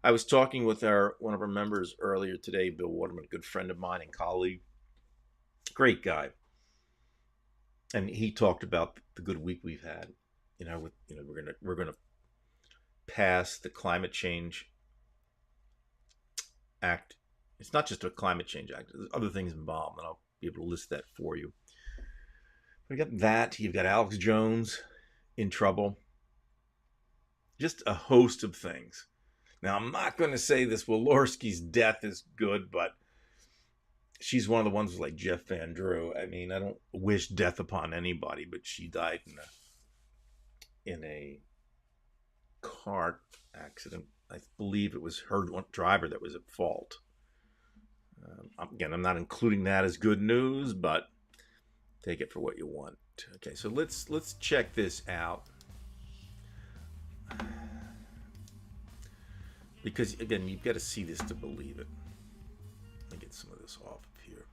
I was talking with one of our members earlier today, Bill Waterman, a good friend of mine and colleague, great guy, and he talked about the good week we've had. We're gonna pass the Climate Change Act. It's not just a climate change act. There's other things involved, and I'll be able to list that for you. We got that. You've got Alex Jones in trouble. Just a host of things. Now, I'm not going to say this Walorski's death is good, but she's one of the ones like Jeff Van Drew. I mean, I don't wish death upon anybody, but she died in a car accident. I believe it was her driver that was at fault. Again, I'm not including that as good news, but take it for what you want. Okay, so let's check this out. Because, again, you've got to see this to believe it. Let me get some of this off of here.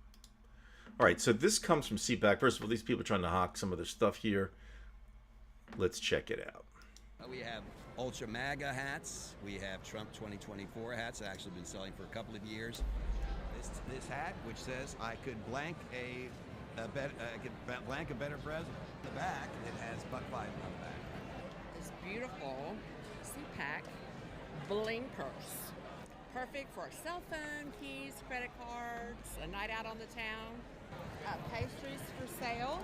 All right, so this comes from CPAC. First of all, these people are trying to hawk some of their stuff here. Let's check it out. We have Ultra MAGA hats. We have Trump 2024 hats. I've actually been selling for a couple of years. This hat, which says I could blank a better president. The back, it has Buck 5 on the back. This beautiful CPAC bling purse. Perfect for a cell phone, keys, credit cards, a night out on the town. Pastries for sale.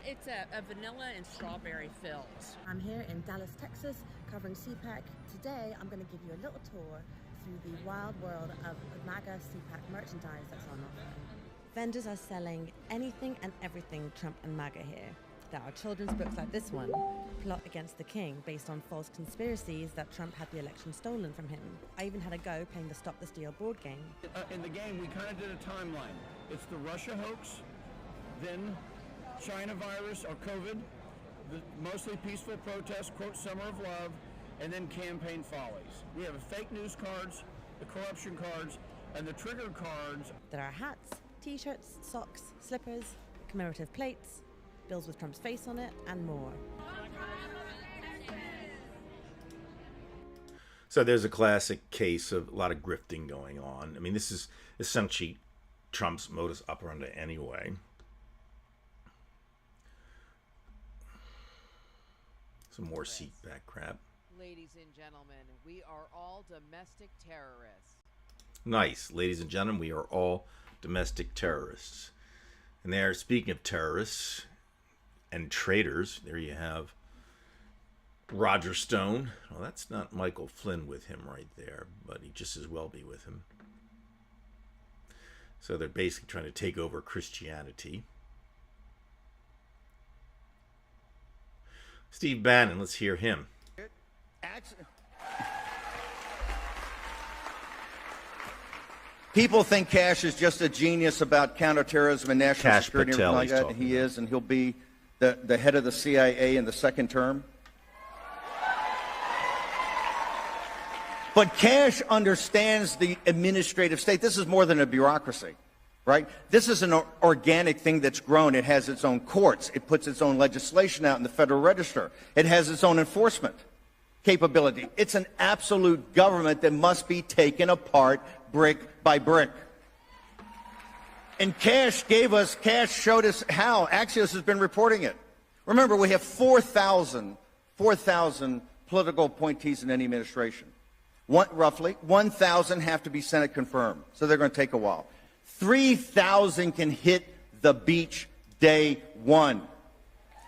It's a vanilla and strawberry filled. I'm here in Dallas, Texas, covering CPAC. Today, I'm going to give you a little tour through the wild world of MAGA CPAC merchandise that's on offer. Vendors are selling anything and everything Trump and MAGA here. There are children's books like this one, Plot Against the King, based on false conspiracies that Trump had the election stolen from him. I even had a go playing the Stop the Steal board game. In the game, we kind of did a timeline. It's the Russia hoax, then China virus or COVID, the mostly peaceful protests, quote, Summer of Love, and then campaign follies. We have fake news cards, the corruption cards, and the trigger cards. There are hats, t-shirts, socks, slippers, commemorative plates, bills with Trump's face on it, and more. So there's a classic case of a lot of grifting going on. I mean, this is essentially Trump's modus operandi anyway. Some more seat back crap. Ladies and gentlemen, we are all domestic terrorists. Nice. Ladies and gentlemen, we are all domestic terrorists. And there, speaking of terrorists and traitors, there you have Roger Stone. Well, that's not Michael Flynn with him right there, but he just as well be with him. So they're basically trying to take over Christianity. Steve Bannon, let's hear him. People think Cash is just a genius about counterterrorism and national Cash security Patel, and everything like that. He is, and he'll be the head of the CIA in the second term. But Cash understands the administrative state. This is more than a bureaucracy, right? This is an organic thing that's grown. It has its own courts. It puts its own legislation out in the Federal Register. It has its own enforcement capability. It's an absolute government that must be taken apart brick by brick. And Cash showed us how. Axios has been reporting it. Remember, we have 4,000 political appointees in any administration. Roughly 1,000 have to be Senate confirmed, so they're going to take a while. 3,000 can hit the beach day one.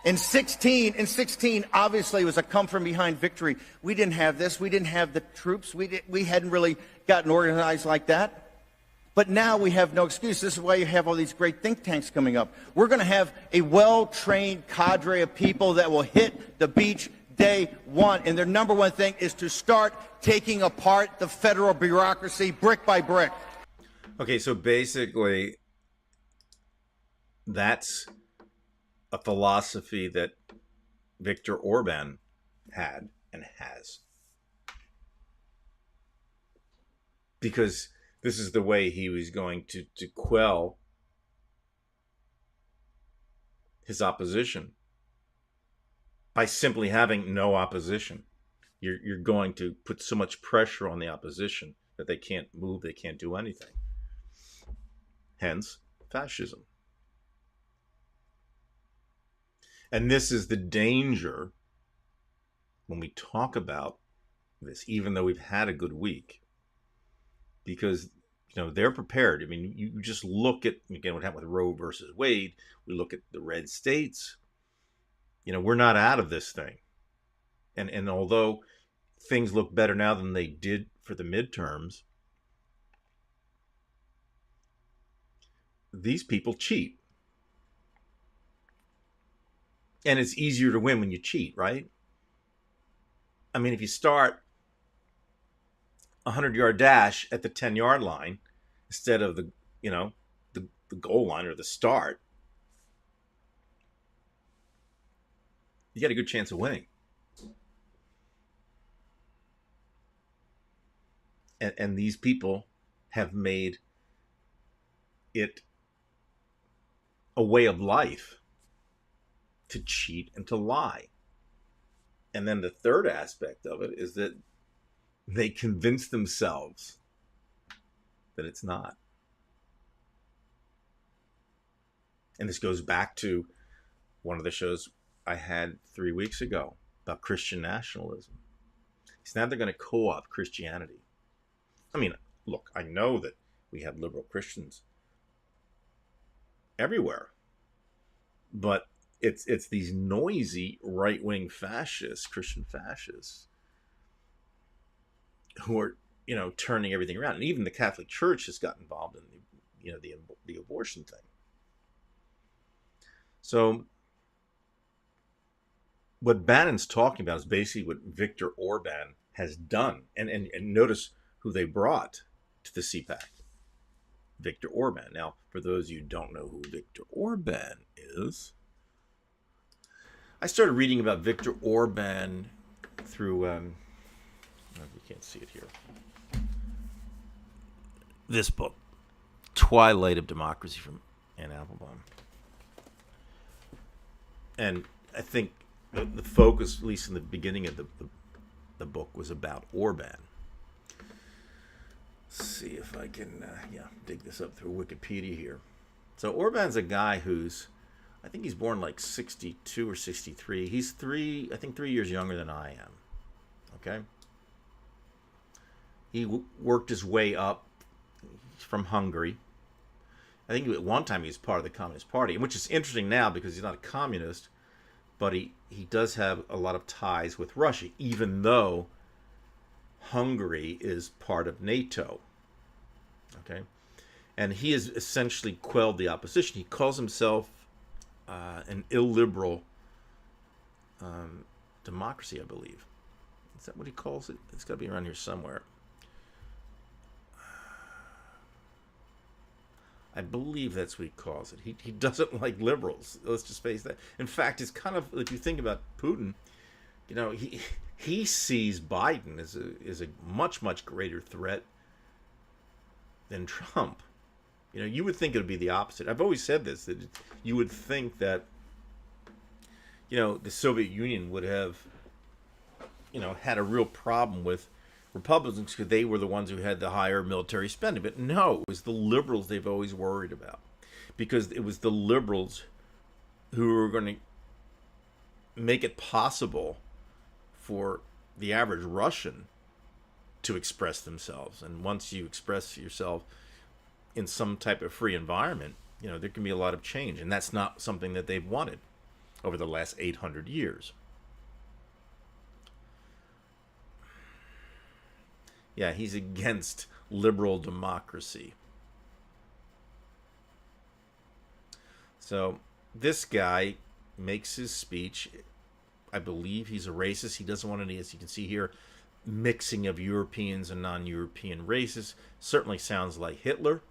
In 16, obviously, it was a come from behind victory. We didn't have this. We didn't have the troops. We hadn't really gotten organized like that. But now we have no excuse. This is why you have all these great think tanks coming up. We're going to have a well-trained cadre of people that will hit the beach day one. And their number one thing is to start taking apart the federal bureaucracy brick by brick. Okay, so basically, that's a philosophy that Viktor Orban had and has. Because this is the way he was going to quell his opposition. By simply having no opposition. You're going to put so much pressure on the opposition that they can't move, they can't do anything. Hence, fascism. And this is the danger when we talk about this, even though we've had a good week. Because, they're prepared. I mean, you just look at, again, what happened with Roe versus Wade. We look at the red states. We're not out of this thing. And although things look better now than they did for the midterms, these people cheat. And it's easier to win when you cheat, right? I mean, if you start a 100-yard dash at the 10-yard line, instead of the goal line or the start, you got a good chance of winning. And these people have made it a way of life to cheat and to lie. And then the third aspect of it is that they convince themselves that it's not. And this goes back to one of the shows I had 3 weeks ago about Christian nationalism. So now they're going to co-opt Christianity. I mean, look, I know that we have liberal Christians everywhere, but it's these noisy right-wing fascists, Christian fascists, who are turning everything around, and even the Catholic Church has got involved in the abortion thing. So what Bannon's talking about is basically what Viktor Orban has done, and notice who they brought to the CPAC. Viktor Orban. Now, for those of you who don't know who Viktor Orban is, I started reading about Viktor Orban through, you can't see it here, this book, Twilight of Democracy from Anne Applebaum. And I think the focus, at least in the beginning of the book, was about Orban. Let's see if I can dig this up through Wikipedia here. So Orban's a guy who's, I think he's born like 62 or 63. He's 3 years younger than I am. Okay? He worked his way up from Hungary. I think at one time he was part of the Communist Party, which is interesting now because he's not a communist, but he does have a lot of ties with Russia, even though Hungary is part of NATO. Okay? And he has essentially quelled the opposition. He calls himself an illiberal democracy, I believe. Is that what he calls it? It's got to be around here somewhere. I believe that's what he calls it. He doesn't like liberals. Let's just face that. In fact, it's kind of, if you think about Putin, he sees Biden as a much, much greater threat than Trump. You would think it would be the opposite. I've always said this, that you would think that, the Soviet Union would have, had a real problem with Republicans because they were the ones who had the higher military spending. But no, it was the liberals they've always worried about, because it was the liberals who were going to make it possible for the average Russian to express themselves. And once you express yourself in some type of free environment, there can be a lot of change. And that's not something that they've wanted over the last 800 years. Yeah, he's against liberal democracy. So this guy makes his speech. I believe he's a racist. He doesn't want any, as you can see here, mixing of Europeans and non-European races. Certainly sounds like Hitler.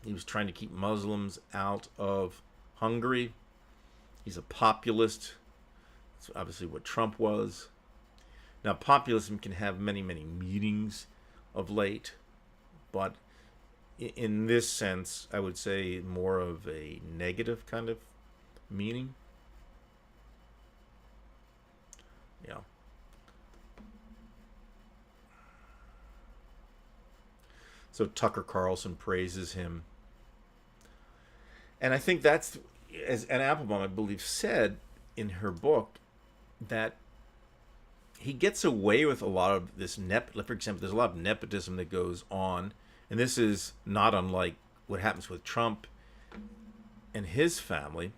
He was trying to keep Muslims out of Hungary. He's a populist. That's obviously what Trump was. Now, populism can have many, many meanings of late, but in this sense, I would say more of a negative kind of meaning. Yeah. So Tucker Carlson praises him. And I think that's, as Anne Applebaum, I believe, said in her book, that he gets away with a lot of this for example, there's a lot of nepotism that goes on, and this is not unlike what happens with Trump and his family,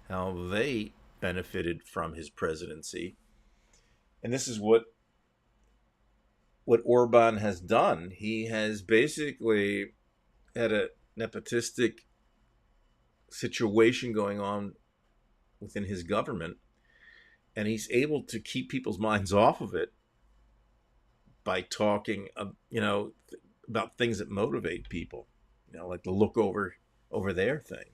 how they benefited from his presidency. And this is what Orban has done. He has basically had a nepotistic situation going on within his government, and he's able to keep people's minds off of it by talking, about things that motivate people, like the look over there thing.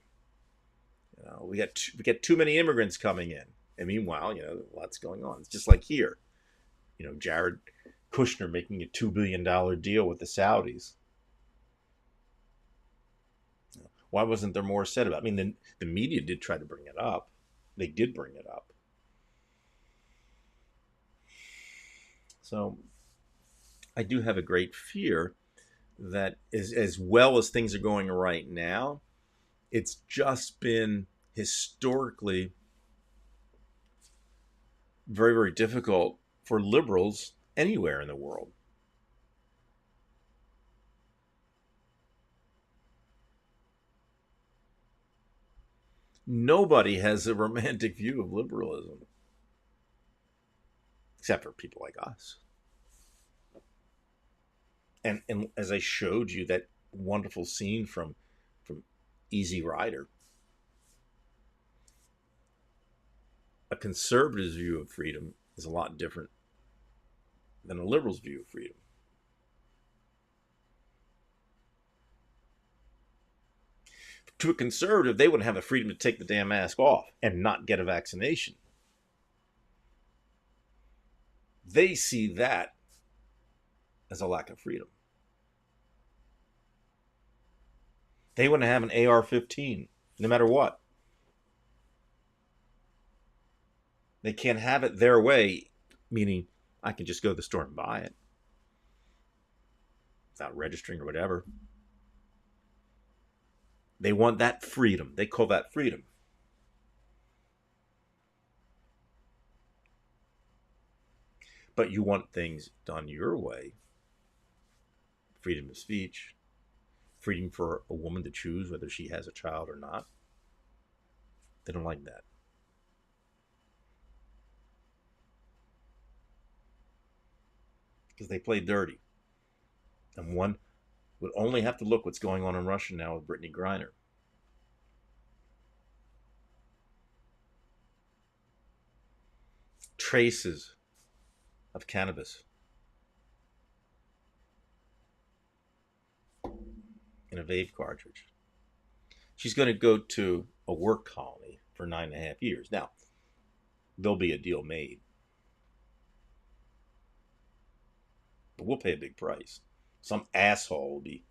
We get too many immigrants coming in, and meanwhile, lots going on. It's just like here, Jared Kushner making a $2 billion deal with the Saudis. Why wasn't there more said about it? I mean, the media did try to bring it up. They did bring it up. So I do have a great fear that as well as things are going right now, it's just been historically very, very difficult for liberals anywhere in the world. Nobody has a romantic view of liberalism, except for people like us. And as I showed you that wonderful scene from Easy Rider, a conservative's view of freedom is a lot different than a liberal's view of freedom. To a conservative, they wouldn't have the freedom to take the damn mask off and not get a vaccination. They see that as a lack of freedom. They wouldn't have an AR-15, no matter what. They can't have it their way, meaning I can just go to the store and buy it without registering or whatever. They want that freedom. They call that freedom. But you want things done your way. Freedom of speech. Freedom for a woman to choose whether she has a child or not. They don't like that. Because they play dirty. And one would only have to look what's going on in Russia now with Brittany Griner. Traces of cannabis in a vape cartridge. She's going to go to a work colony for 9.5 years. Now, there'll be a deal made. But we'll pay a big price. Some asshole will be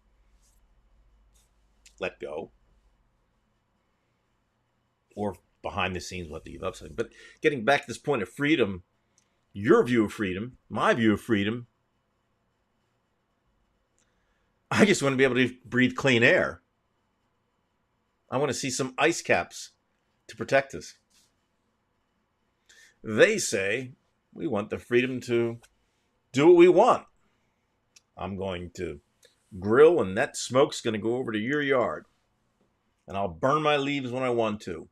let go. Or behind the scenes, we'll have to give up something. But getting back to this point of freedom, your view of freedom, my view of freedom, I just want to be able to breathe clean air. I want to see some ice caps to protect us. They say we want the freedom to do what we want. I'm going to grill and that smoke's going to go over to your yard. And I'll burn my leaves when I want to.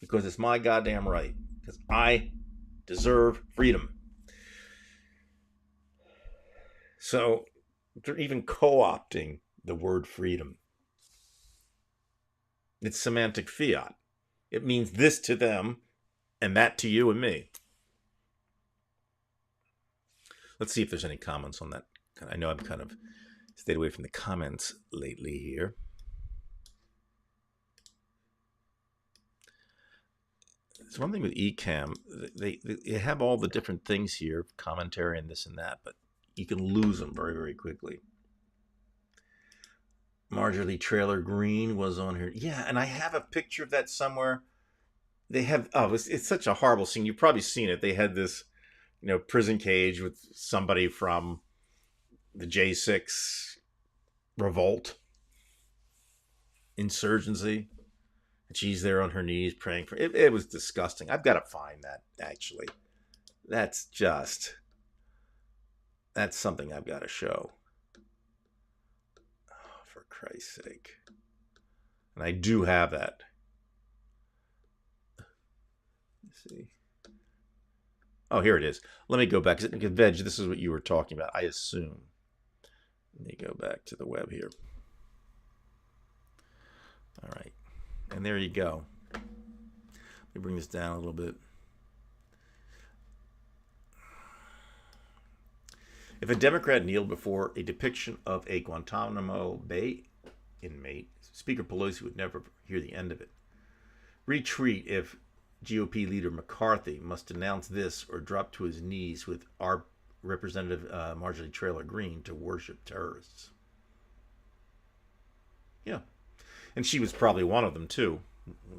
Because it's my goddamn right. Because I deserve freedom. So they're even co-opting the word freedom. It's semantic fiat. It means this to them and that to you and me. Let's see if there's any comments on that. I know I've kind of stayed away from the comments lately here. It's one thing with Ecamm. They have all the different things here, commentary and this and that, but you can lose them very, very quickly. Marjorie Trailer Green was on here. Yeah, and I have a picture of that somewhere. They have, it's such a horrible scene. You've probably seen it. They had this, prison cage with somebody from the J6 revolt, insurgency. And she's there on her knees praying for it. It was disgusting. I've got to find that, actually. That's something I've got to show. Oh, for Christ's sake. And I do have that. Let's see. Oh, here it is. Let me go back. Because Veg, this is what you were talking about, I assume. Let me go back to the web here. All right. And there you go. Let me bring this down a little bit. If a Democrat kneeled before a depiction of a Guantanamo Bay inmate, Speaker Pelosi would never hear the end of it. Retreat if GOP leader McCarthy must announce this or drop to his knees with our Representative Marjorie Taylor Greene to worship terrorists. Yeah. And she was probably one of them, too.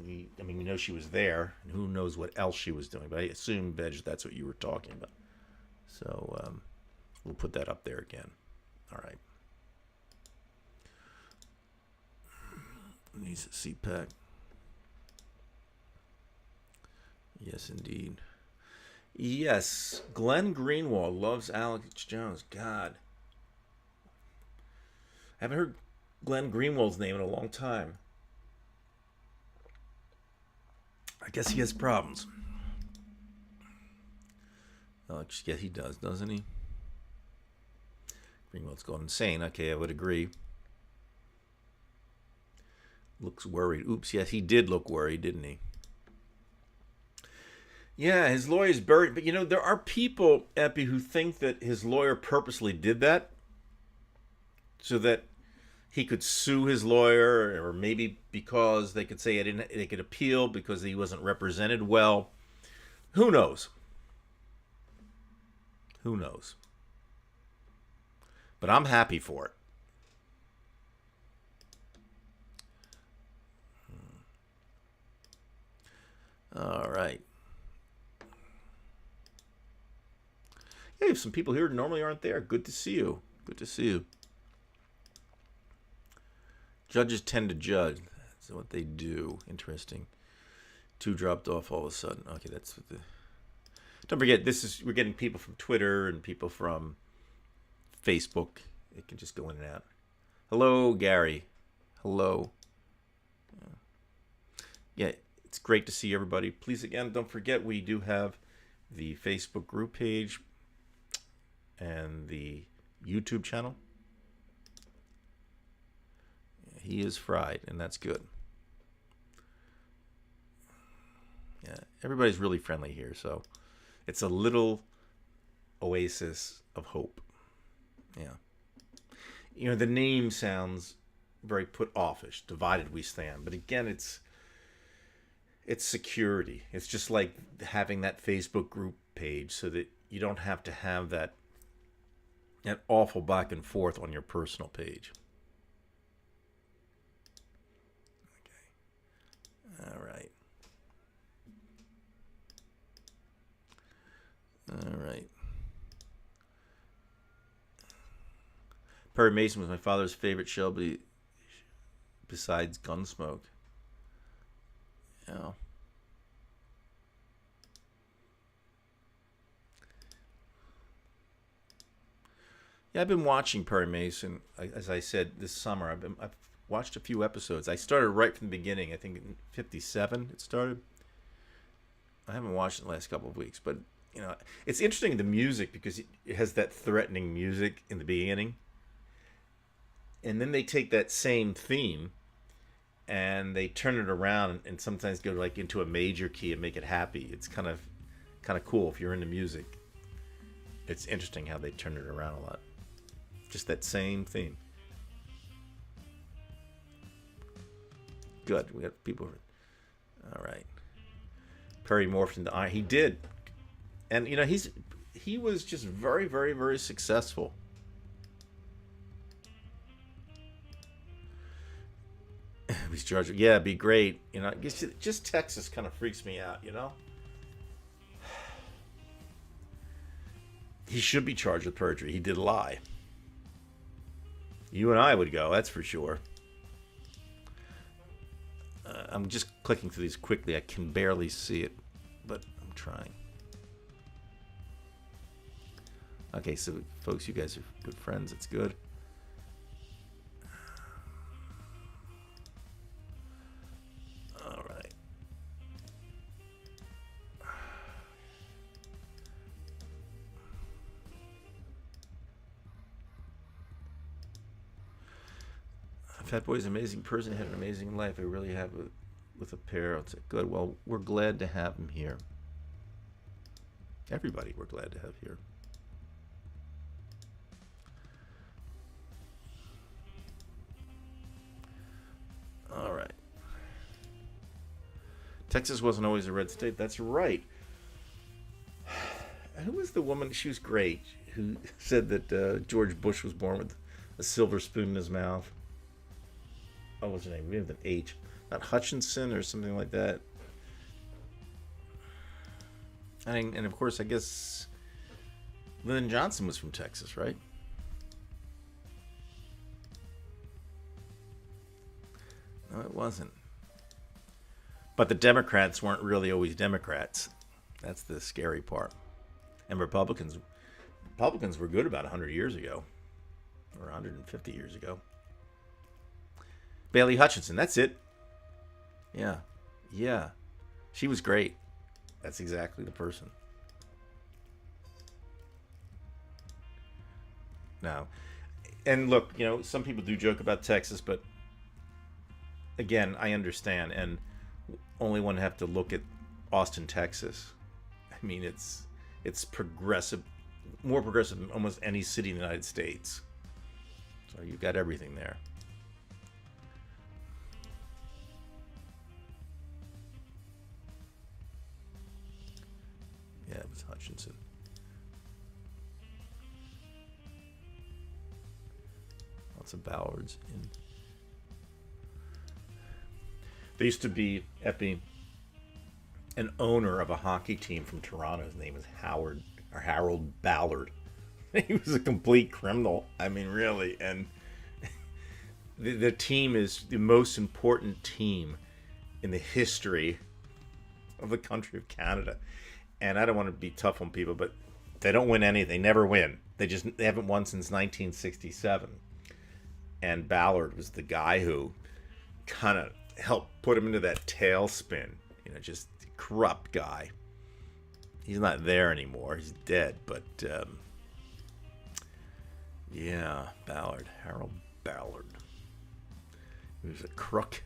We know she was there, and who knows what else she was doing. But I assume, Veg, that's what you were talking about. So we'll put that up there again. All right. Needs a CPAC. Yes, indeed. Yes, Glenn Greenwald loves Alex Jones. God. I haven't heard Glenn Greenwald's name in a long time. I guess he has problems. Yeah, he does, doesn't he? Greenwald's gone insane. Okay, I would agree. Looks worried. Oops, yes, he did look worried, didn't he? Yeah, his lawyer's buried. But, there are people, Epi, who think that his lawyer purposely did that so that he could sue his lawyer, or maybe because they could say they could appeal because he wasn't represented well. Who knows? Who knows? But I'm happy for it. All right. Hey, some people here normally aren't there. Good to see you. Good to see you. Judges tend to judge. That's what they do. Interesting. 2 dropped off all of a sudden. Okay, that's what the... Don't forget, we're getting people from Twitter and people from Facebook. It can just go in and out. Hello, Gary. Hello. Yeah, it's great to see everybody. Please, again, don't forget we do have the Facebook group page and the YouTube channel. He is fried, and that's good. Yeah, everybody's really friendly here, so it's a little oasis of hope. Yeah. The name sounds very put-offish, divided we stand. But again, it's security. It's just like having that Facebook group page so that you don't have to have that awful back and forth on your personal page. Okay. All right. All right. Perry Mason was my father's favorite Shelby besides Gunsmoke. Yeah. Yeah, I've been watching Perry Mason, as I said, this summer. I've watched a few episodes. I started right from the beginning. I think in 57 it started. I haven't watched it the last couple of weeks, but it's interesting, the music, because it has that threatening music in the beginning, and then they take that same theme and they turn it around and sometimes go like into a major key and make it happy. It's kind of cool if you're into music. It's interesting how they turn it around a lot. Just that same theme. Good. We got people. All right. Perry morphed into iron. He did. And, he was just very, very, very successful. He's charged. Yeah, it'd be great. I guess just Texas kind of freaks me out, He should be charged with perjury. He did lie. You and I would go, that's for sure. I'm just clicking through these quickly. I can barely see it, but I'm trying. Okay, so folks, you guys are good friends. It's good. All right. Fat Boy's an amazing person. He had an amazing life. I really have with a pair. It's good. Well, we're glad to have him here. Everybody we're glad to have here. Texas wasn't always a red state. That's right. Who was the woman? She was great. Who said that George Bush was born with a silver spoon in his mouth? Oh, what's her name? We have an H. Not Hutchinson or something like that. And of course, I guess Lyndon Johnson was from Texas, right? No, it wasn't. But the Democrats weren't really always Democrats. That's the scary part. And Republicans were good about 100 years ago, or 150 years ago. Bailey Hutchinson, that's it. Yeah. She was great. That's exactly the person. Now, and look, some people do joke about Texas, but again, I understand, and only one have to look at Austin, Texas. I mean, it's progressive, more progressive than almost any city in the United States. So you've got everything there. Yeah, it was Hutchinson. Lots of Ballards in. There used to be, Epi, an owner of a hockey team from Toronto. His name was Harold Ballard. He was a complete criminal. I mean, really. And the team is the most important team in the history of the country of Canada. And I don't want to be tough on people, but they don't win anything. They never win. They haven't won since 1967. And Ballard was the guy who kind of helped put him into that tailspin. Just corrupt guy. He's not there anymore. He's dead. But yeah, Ballard, Harold Ballard. He was a crook.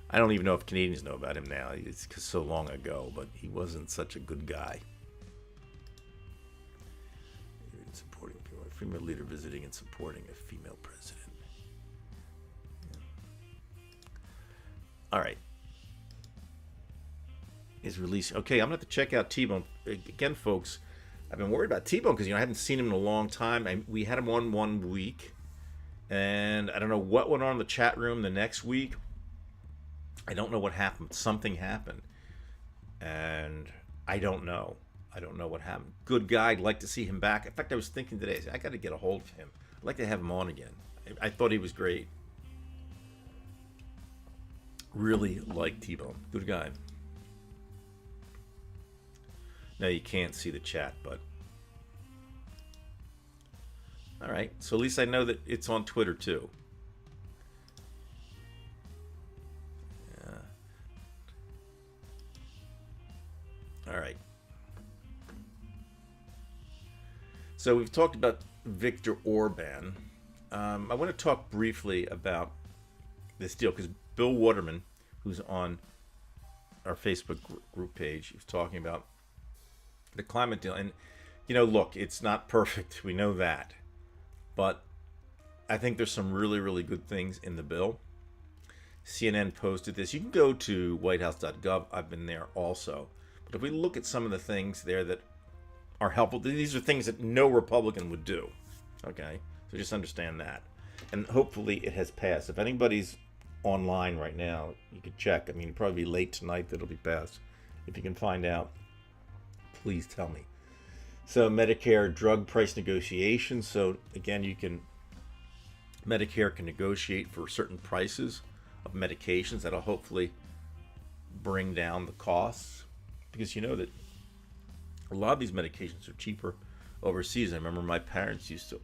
I don't even know if Canadians know about him now. It's so long ago, but he wasn't such a good guy. Supporting people, a female leader visiting and supporting a female president. All right. Is releasing. Okay, I'm going to have to check out T-Bone. Again, folks, I've been worried about T-Bone because, I haven't seen him in a long time. We had him on 1 week, and I don't know what went on in the chat room the next week. I don't know what happened. Something happened, and I don't know. I don't know what happened. Good guy. I'd like to see him back. In fact, I was thinking today, I got to get a hold of him. I'd like to have him on again. I thought he was great. Really like T-Bone. Good guy. Now you can't see the chat, but all right. So at least I know that it's on Twitter too. Yeah. All right. So we've talked about Viktor Orban. I want to talk briefly about this deal because Bill Waterman, who's on our Facebook group page, he was talking about the climate deal. And, look, it's not perfect. We know that. But I think there's some really, really good things in the bill. CNN posted this. You can go to whitehouse.gov. I've been there also. But if we look at some of the things there that are helpful, these are things that no Republican would do. Okay? So just understand that. And hopefully it has passed. If anybody's online right now, you could check. I mean, it'll probably be late tonight that it'll be passed. If you can find out, please tell me. So Medicare drug price negotiations. So again, Medicare can negotiate for certain prices of medications that'll hopefully bring down the costs, because that a lot of these medications are cheaper overseas. I remember my parents used to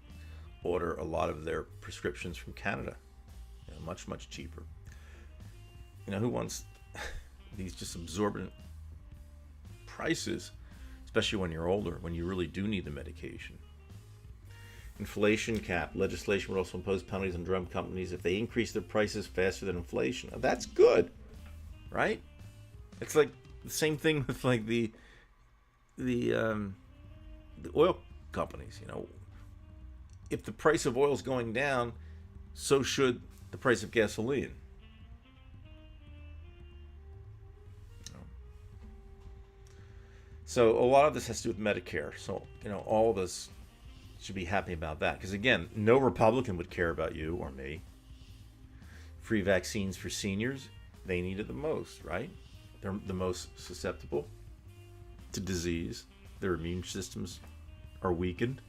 order a lot of their prescriptions from Canada. Much, much cheaper. Who wants these just exorbitant prices, especially when you're older, when you really do need the medication? Inflation cap legislation would also impose penalties on drug companies if they increase their prices faster than inflation. Now, that's good, right? It's like the same thing with like the oil companies. If the price of oil is going down, so should the price of gasoline. So a lot of this has to do with Medicare. So, all of us should be happy about that. Because again, no Republican would care about you or me. Free vaccines for seniors, they need it the most, right? They're the most susceptible to disease. Their immune systems are weakened.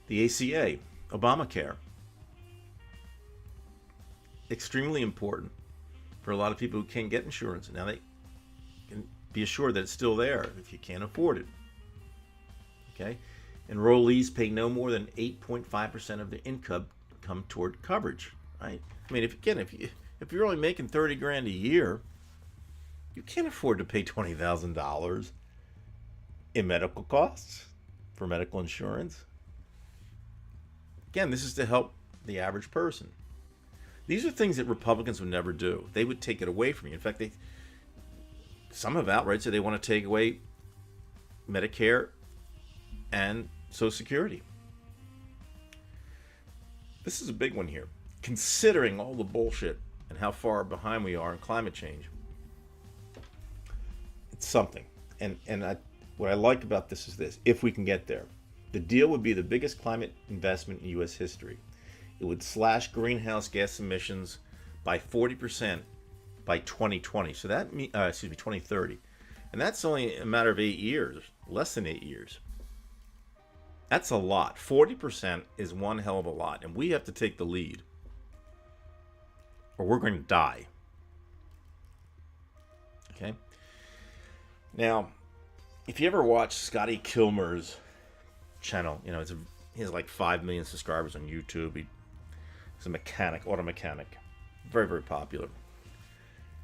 The ACA, Obamacare, extremely important for a lot of people who can't get insurance. Now they can be assured that it's still there if you can't afford it. Okay? Enrollees pay no more than 8.5% of their income come toward coverage, right? I mean, if you're only making 30 grand a year, you can't afford to pay $20,000 in medical costs for medical insurance. Again, this is to help the average person. These are things that Republicans would never do. They would take it away from you. In fact, some have outright said they want to take away Medicare and Social Security. This is a big one here. Considering all the bullshit and how far behind we are in climate change, it's something. What I like about this is this: if we can get there, the deal would be the biggest climate investment in U.S. history. It would slash greenhouse gas emissions by 40% by 2020. So that 2030, and that's only a matter of 8 years, less than 8 years. That's a lot. 40% is one hell of a lot, and we have to take the lead, or we're going to die. Okay. Now, if you ever watch Scotty Kilmer's channel, he has like 5 million subscribers on YouTube. He's a mechanic, auto mechanic, very, very popular.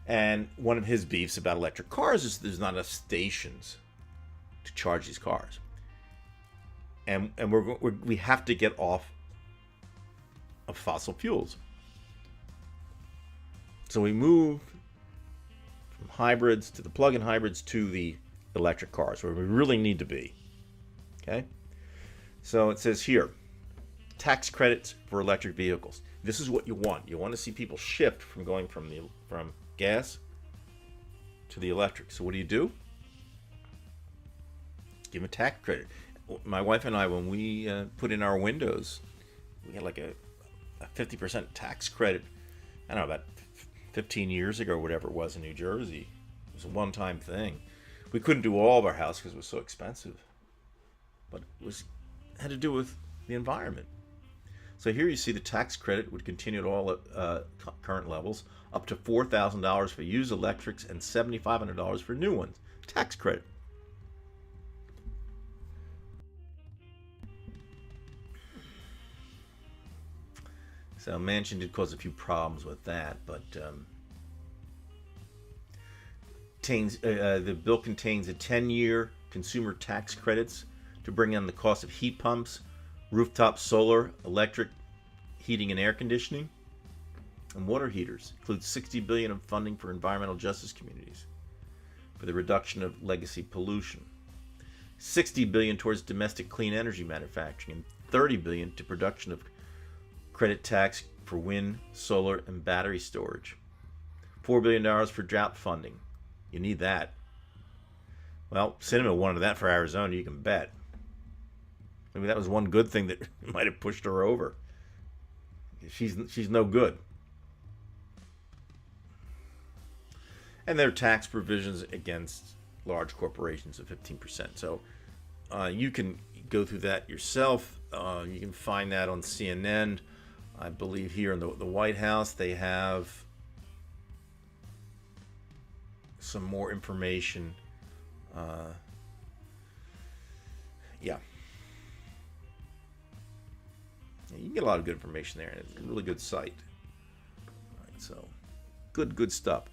And one of his beefs about electric cars is there's not enough stations to charge these cars. And we have to get off of fossil fuels. So we move from hybrids to the plug-in hybrids to the electric cars, where we really need to be. Okay? So it says here, tax credits for electric vehicles. This is what you want. You want to see people shift from going from gas to the electric. So what do? Give them a tax credit. My wife and I, when we put in our windows, we had like a 50% tax credit. I don't know, about 15 years ago or whatever it was in New Jersey. It was a one-time thing. We couldn't do all of our house because it was so expensive. But it had to do with the environment. So here you see the tax credit would continue at all current levels, up to $4,000 for used electrics and $7,500 for new ones. Tax credit. So Manchin did cause a few problems with that, but the bill contains a 10-year consumer tax credits to bring down the cost of heat pumps, rooftop solar, electric heating and air conditioning, and water heaters. Includes $60 billion of funding for environmental justice communities for the reduction of legacy pollution, $60 billion towards domestic clean energy manufacturing, and $30 billion to production of credit tax for wind, solar, and battery storage. $4 billion for drought funding. You need that. Well, Sinema wanted that for Arizona, you can bet. Maybe that was one good thing that might have pushed her over. She's no good. And there are tax provisions against large corporations of 15%. So you can go through that yourself. You can find that on CNN. I believe here in the White House they have some more information. Yeah. You can get a lot of good information there. It's a really good site. All right, so good stuff.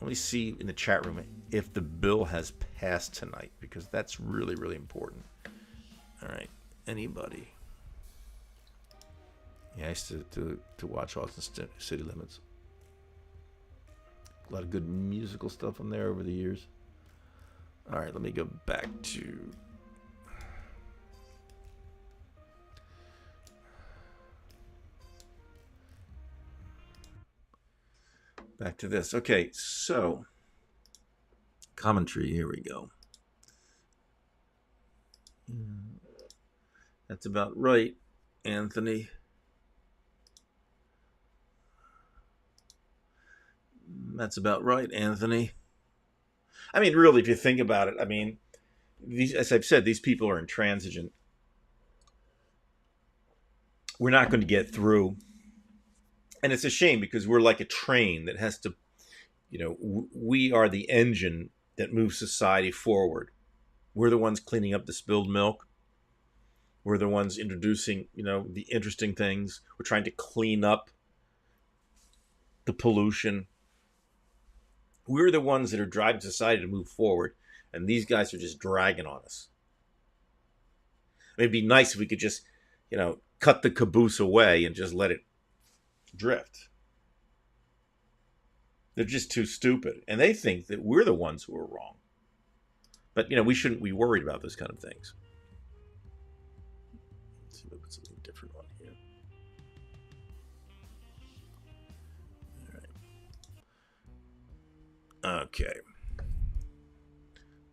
Let me see in the chat room if the bill has passed tonight, because that's really, really important. All right, anybody? Yeah, I used to watch Austin City Limits. A lot of good musical stuff on there over the years. All right, let me go back to... Back to this. Okay, so commentary. Here we go. That's about right, Anthony. That's about right, Anthony. I mean, really, if you think about it, I mean, as I've said, these people are intransigent. We're not going to get through. And it's a shame because we're like a train that has to, we are the engine that moves society forward. We're the ones cleaning up the spilled milk. We're the ones introducing, the interesting things. We're trying to clean up the pollution. We're the ones that are driving society to move forward. And these guys are just dragging on us. I mean, it'd be nice if we could just, cut the caboose away and just let it drift. They're just too stupid. And they think that we're the ones who are wrong. But, we shouldn't be worried about those kind of things. Let's see if I put something different on here. All right. Okay.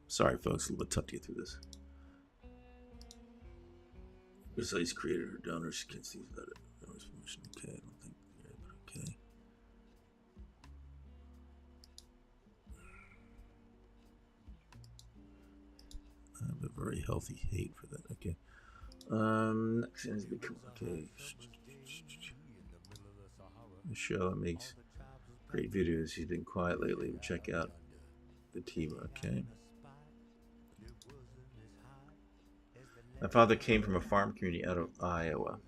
Sorry, folks. A little bit tough to get through this. Besides created her donors, she can't see about it. Okay, I don't think. Okay. I have a very healthy hate for that. Okay. Next is okay. The show that makes great videos. He's been quiet lately. Check out the team. Okay. My father came from a farm community out of Iowa.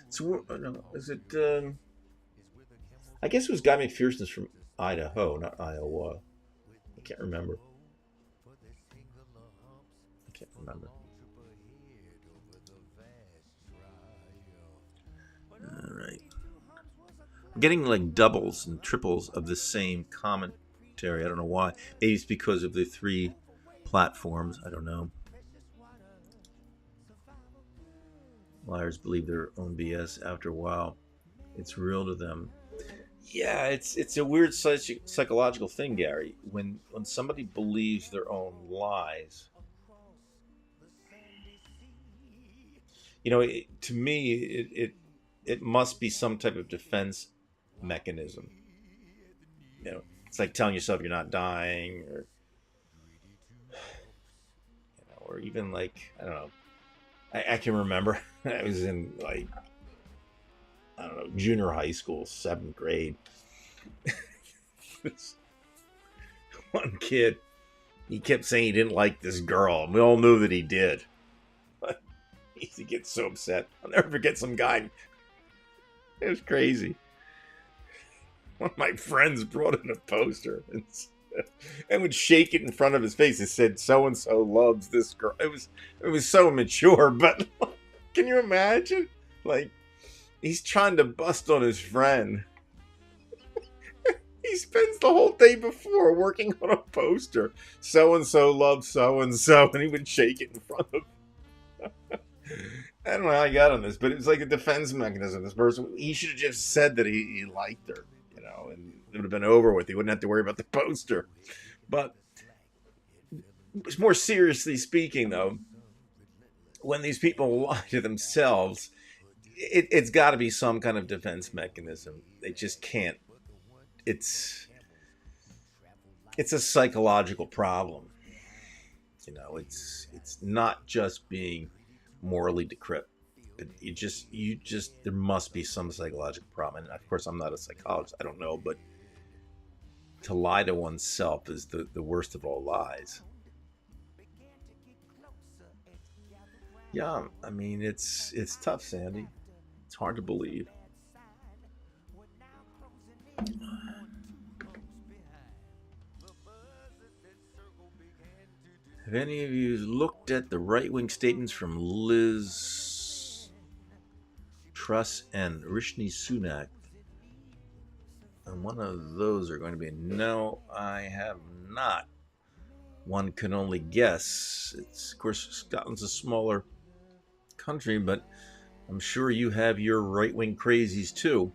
So, no, is it? I guess it was Guy McPherson's from Idaho, not Iowa. I can't remember. All right. I'm getting like doubles and triples of the same commentary. I don't know why. Maybe it's because of the 3 platforms. I don't know. Liars believe their own BS. After a while, it's real to them. Yeah, it's a weird psychological thing, Gary. When somebody believes their own lies, to me, it must be some type of defense mechanism. It's like telling yourself you're not dying, or even like, I don't know. I can remember I was in junior high school, 7th grade. One kid, he kept saying he didn't like this girl, and we all knew that he did. But he used to get so upset. I'll never forget some guy. It was crazy. One of my friends brought in a poster and would shake it in front of his face. It said, "So and so loves this girl." It was so immature, but can you imagine? Like, he's trying to bust on his friend. He spends the whole day before working on a poster. So and so loves so and so, and he would shake it in front of. I don't know how I got on this, but it was like a defense mechanism. This person, he should have just said that he liked her, and it would have been over with. He wouldn't have to worry about the poster. But more seriously speaking, though, when these people lie to themselves, it's got to be some kind of defense mechanism. They just can't. It's a psychological problem. It's not just being morally decrepit. There must be some psychological problem. And of course, I'm not a psychologist. I don't know, but to lie to oneself is the worst of all lies. Yeah, I mean, it's tough, Sandy. It's hard to believe. Have any of you looked at the right-wing statements from Liz Truss and Rishi Sunak? And one of those are going to be, no, I have not. One can only guess. Of course, Scotland's a smaller country, but I'm sure you have your right-wing crazies too.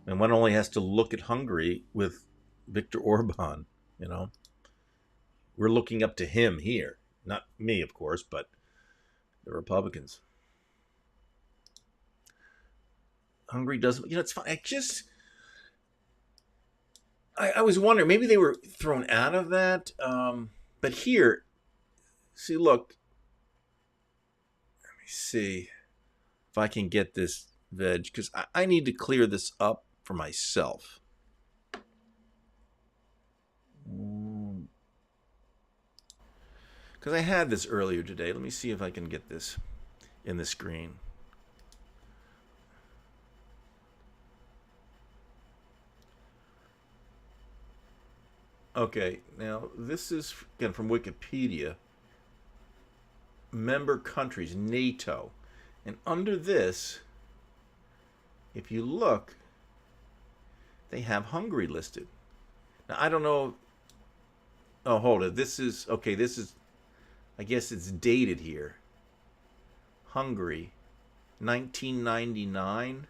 And one only has to look at Hungary with Viktor Orban, We're looking up to him here. Not me, of course, but the Republicans. Hungary doesn't, it's fine. I was wondering, maybe they were thrown out of that. But here, see, look. Let me see if I can get this veg, because I need to clear this up for myself. Because I had this earlier today. Let me see if I can get this in the screen. Okay, now this is, again, from Wikipedia. Member countries, NATO. And under this, if you look, they have Hungary listed. Now, I don't know. Oh, hold it. This is, I guess it's dated here. Hungary, 1999.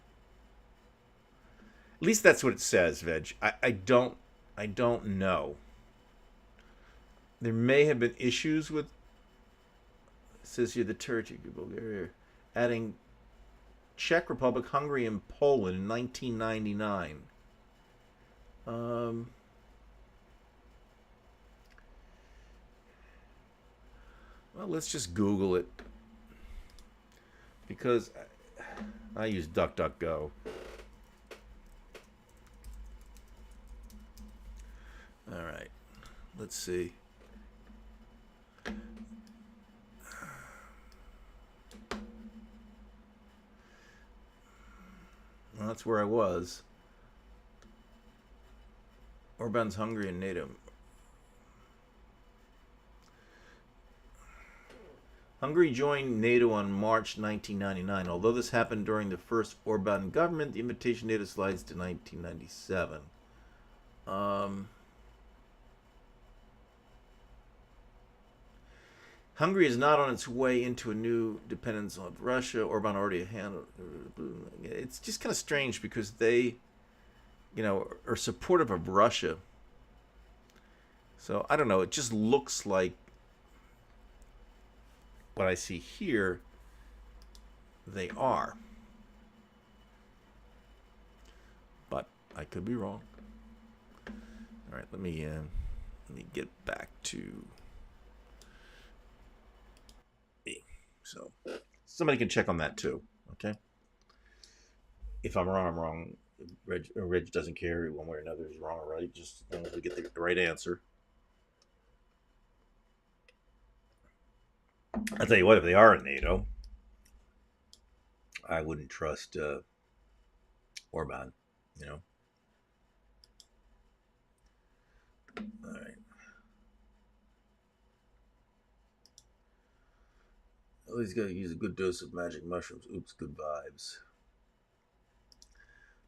At least that's what it says, Veg. I don't know. There may have been issues with, it says here, the Turkey, Bulgaria, adding Czech Republic, Hungary, and Poland in 1999. Well, let's just Google it, because I use DuckDuckGo. All right, let's see. Well, that's where I was. Orban's Hungary and NATO. Hungary joined NATO on March 1999. Although this happened during the first Orban government, the invitation NATO slides to 1997. Hungary is not on its way into a new dependence on Russia. Orban already handled. It's just kind of strange because they, are supportive of Russia. So I don't know. It just looks like what I see here, they are. But I could be wrong. All right, let me get back to me. So somebody can check on that too, okay? If I'm wrong, I'm wrong. Reg doesn't care one way or another. He's wrong or right. Just as long as we get the right answer. I'll tell you what, if they are in NATO, I wouldn't trust Orban, All right. Well, he's got to use a good dose of magic mushrooms. Oops, good vibes.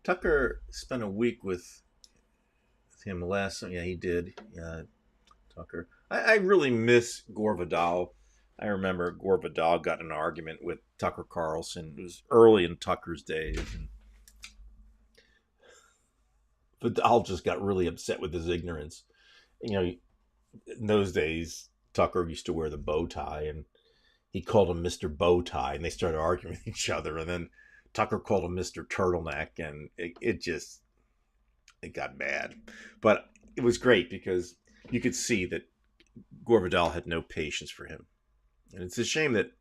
Tucker spent a week with him last. Yeah, he did. Yeah, Tucker. I really miss Gore Vidal. I remember Gore Vidal got in an argument with Tucker Carlson. It was early in Tucker's days. And Vidal just got really upset with his ignorance. In those days, Tucker used to wear the bow tie, and he called him Mr. Bow Tie, and they started arguing with each other. And then Tucker called him Mr. Turtleneck, and it got bad. But it was great because you could see that Gore Vidal had no patience for him. And it's a shame that,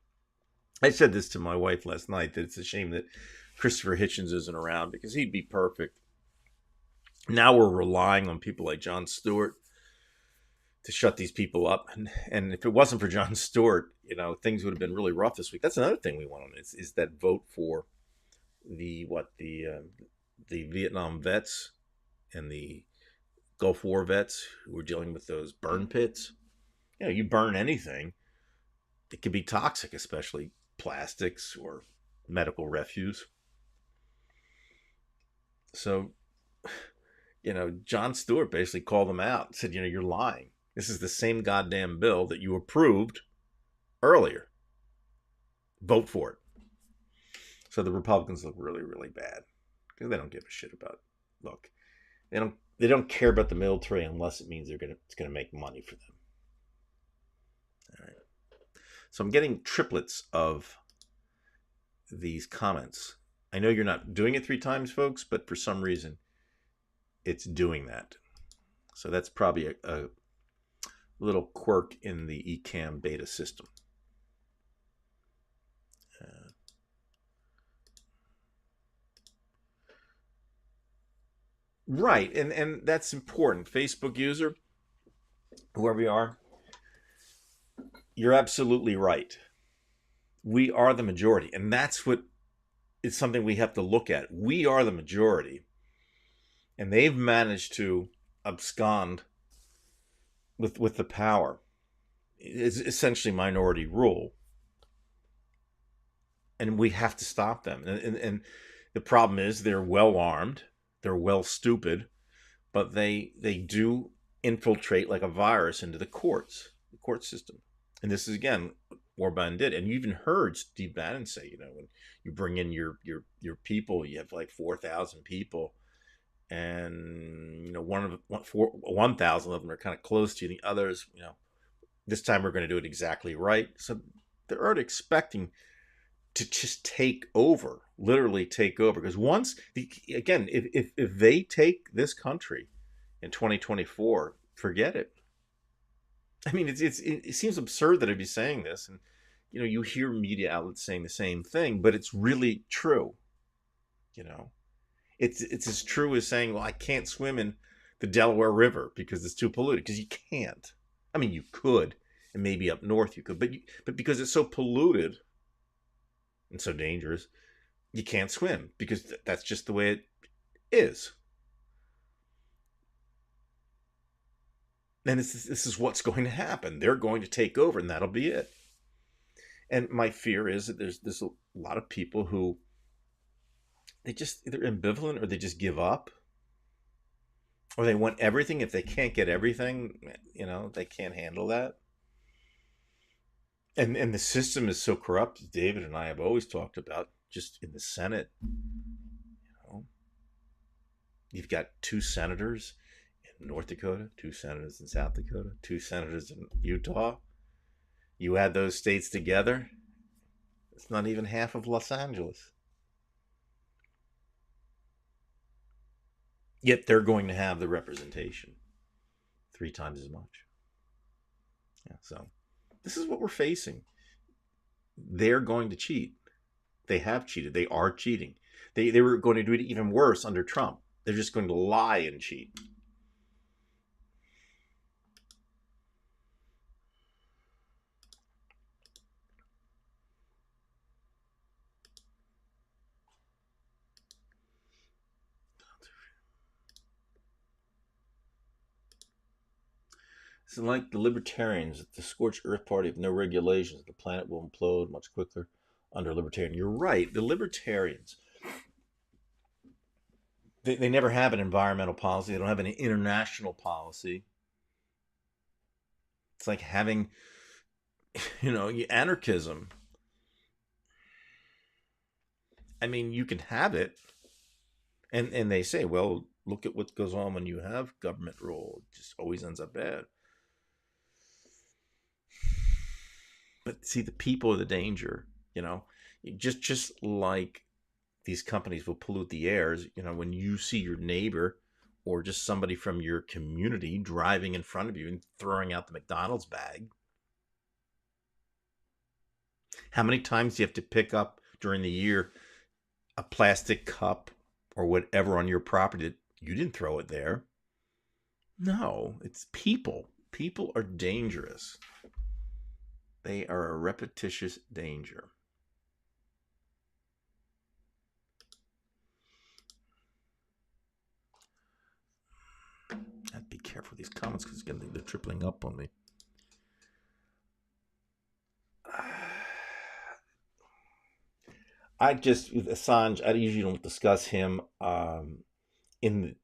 I said this to my wife last night, that it's a shame that Christopher Hitchens isn't around, because he'd be perfect. Now we're relying on people like Jon Stewart to shut these people up. And if it wasn't for Jon Stewart, things would have been really rough this week. That's another thing we want on is that vote for the Vietnam vets and the Gulf War vets who were dealing with those burn pits. You burn anything, it could be toxic, especially plastics or medical refuse. So, Jon Stewart basically called them out and said, you're lying. This is the same goddamn bill that you approved earlier. Vote for it. So the Republicans look really, really bad because they don't give a shit about, look, they don't They don't care about the military unless it means it's gonna make money for them. All right. So I'm getting triplets of these comments. I know you're not doing it 3 times, folks, but for some reason, it's doing that. So that's probably a little quirk in the eCam beta system. Right, and that's important. Facebook user, whoever you are, you're absolutely right. We are the majority, and that's what is something we have to look at. We are the majority, and they've managed to abscond with the power. It's essentially minority rule, and we have to stop them. And the problem is they're well armed, they're well stupid, but they do infiltrate like a virus into the court system. And this is again what Warban did. And you even heard Steve Bannon say, when you bring in your people, you have like 4,000 people, and 1,000 of them are kind of close to you. The others, this time we're going to do it exactly right. So they're already expecting to just take over, literally take over. Because once, again, if they take this country in 2024, forget it. I mean, it seems absurd that I'd be saying this, and you hear media outlets saying the same thing, but it's really true. It's as true as saying, well, I can't swim in the Delaware River because it's too polluted. Because you can't. I mean, you could, and maybe up north you could, but because it's so polluted and so dangerous, you can't swim, because that's just the way it is. And this is what's going to happen. They're going to take over, and that'll be it. And my fear is that there's a lot of people who they're ambivalent, or they just give up, or they want everything. If they can't get everything, they can't handle that. And the system is so corrupt. David and I have always talked about, just in the Senate. You've got 2 senators in North Dakota, 2 senators in South Dakota, 2 senators in Utah. You add those states together, it's not even half of Los Angeles. Yet they're going to have the representation 3 times as much. Yeah, so this is what we're facing. They're going to cheat. They have cheated. They are cheating. They were going to do it even worse under Trump. They're just going to lie and cheat. It's like the libertarians, the scorched earth party of no regulations. The planet will implode much quicker under libertarian. You're right. The libertarians, they never have an environmental policy. They don't have an international policy. It's like having, anarchism. I mean, you can have it. And they say, well, look at what goes on when you have government rule. It just always ends up bad. But see, the people are the danger, just like these companies will pollute the airs. When you see your neighbor or just somebody from your community driving in front of you and throwing out the McDonald's bag. How many times do you have to pick up during the year a plastic cup or whatever on your property that you didn't throw it there? No, it's people. People are dangerous. They are a repetitious danger. I have to be careful with these comments because again they're tripling up on me. With Assange, I usually don't discuss him in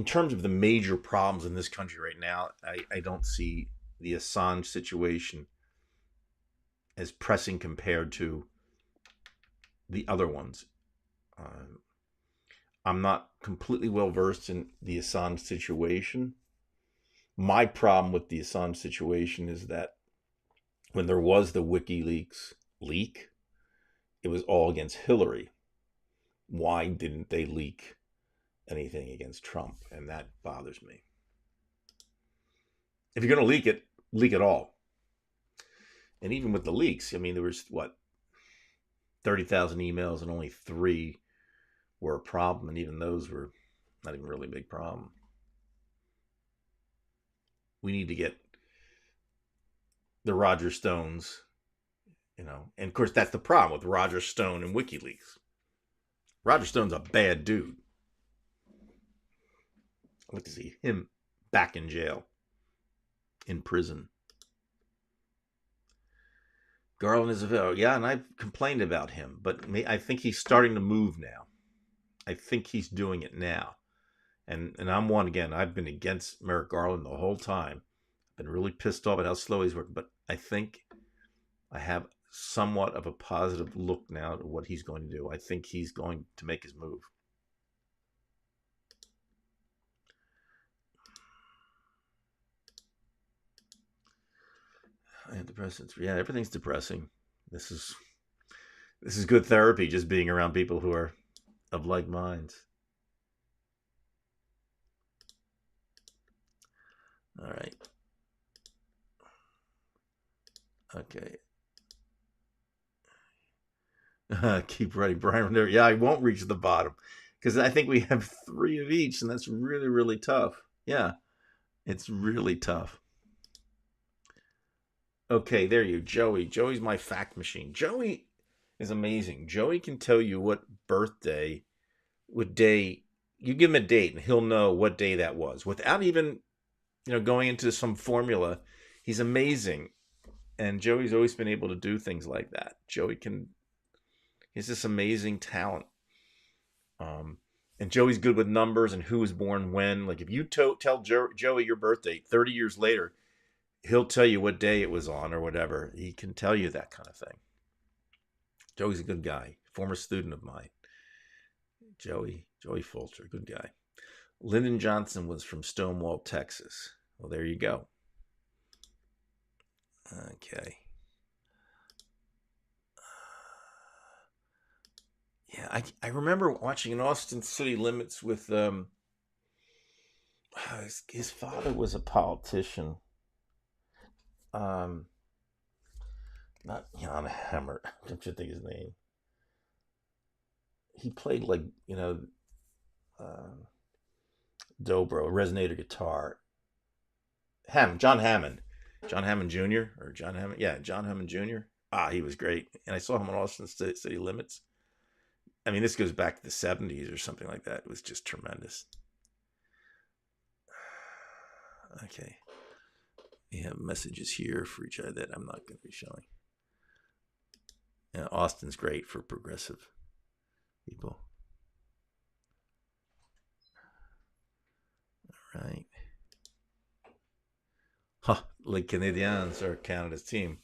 terms of the major problems in this country right now. I don't see the Assange situation as pressing compared to the other ones. I'm not completely well versed in the Assange situation. My problem with the Assange situation is that when there was the WikiLeaks leak, it was all against Hillary. Why didn't they leak anything against Trump? And that bothers me. If you're going to leak it all. And even with the leaks, I mean, there was, 30,000 emails and only 3 were a problem. And even those were not even really a big problem. We need to get the Roger Stones, and of course that's the problem with Roger Stone and WikiLeaks. Roger Stone's a bad dude. I'd like to see him back in jail, in prison. Garland is available. Yeah, and I've complained about him, but I think he's starting to move now. I think he's doing it now. And I'm one, again, I've been against Merrick Garland the whole time. I've been really pissed off at how slow he's working, but I think I have somewhat of a positive look now to what he's going to do. I think he's going to make his move. Antidepressants. Yeah, everything's depressing. This is good therapy, just being around people who are of like minds. All right. Okay. Keep writing, Brian. Yeah, I won't reach the bottom because I think we have 3 of each, and that's really, really tough. Yeah, it's really tough. Okay, there you, Joey. Joey's my fact machine. Joey is amazing. Joey can tell you what day, you give him a date, and he'll know what day that was without even, going into some formula. He's amazing. And Joey's always been able to do things like that. He's this amazing talent. And Joey's good with numbers and who was born when. Like if you tell Joey your birthday 30 years later, he'll tell you what day it was on or whatever. He can tell you that kind of thing. Joey's a good guy. Former student of mine. Joey Fulcher, good guy. Lyndon Johnson was from Stonewall, Texas. Well, there you go. Okay. Yeah, I remember watching in Austin City Limits with his father was a politician. Not Jan Hammer. Don't you think his name? He played like dobro, resonator guitar. John Hammond Jr. or John Hammond. Yeah, John Hammond Jr. He was great. And I saw him on Austin City Limits. I mean, this goes back to the 70s or something like that. It was just tremendous. Okay. We have messages here for each other that I'm not going to be showing. Yeah, Austin's great for progressive people. All right. Les Canadiens are Canada's team.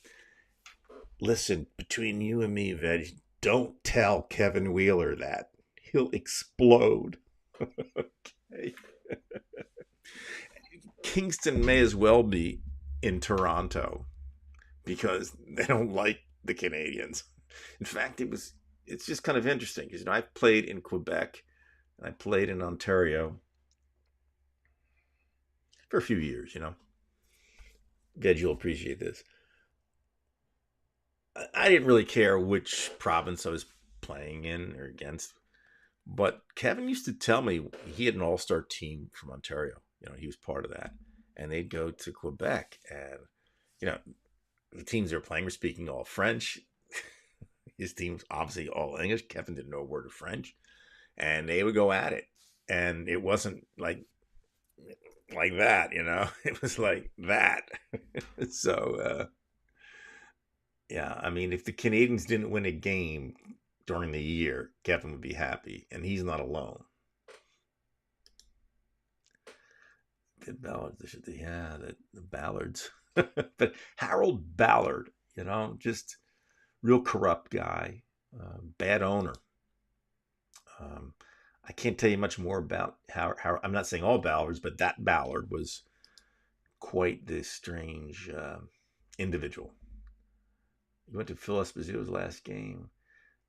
Listen, between you and me, Veg, don't tell Kevin Wheeler that. He'll explode. Okay. Kingston may as well be in Toronto because they don't like the Canadians. In fact, it's just kind of interesting because I've played in Quebec and I played in Ontario for a few years, Veg, you'll appreciate this. I didn't really care which province I was playing in or against, but Kevin used to tell me he had an all-star team from Ontario. He was part of that, and they'd go to Quebec, and the teams they were playing were speaking all French. His team's obviously all English. Kevin didn't know a word of French, and they would go at it, and it wasn't like that, It was like that. So. Yeah, I mean, if the Canadians didn't win a game during the year, Kevin would be happy, and he's not alone. The Ballards, the Ballards. But Harold Ballard, just real corrupt guy, bad owner. I can't tell you much more about how I'm not saying all Ballards, but that Ballard was quite this strange individual. He went to Phil Esposito's last game.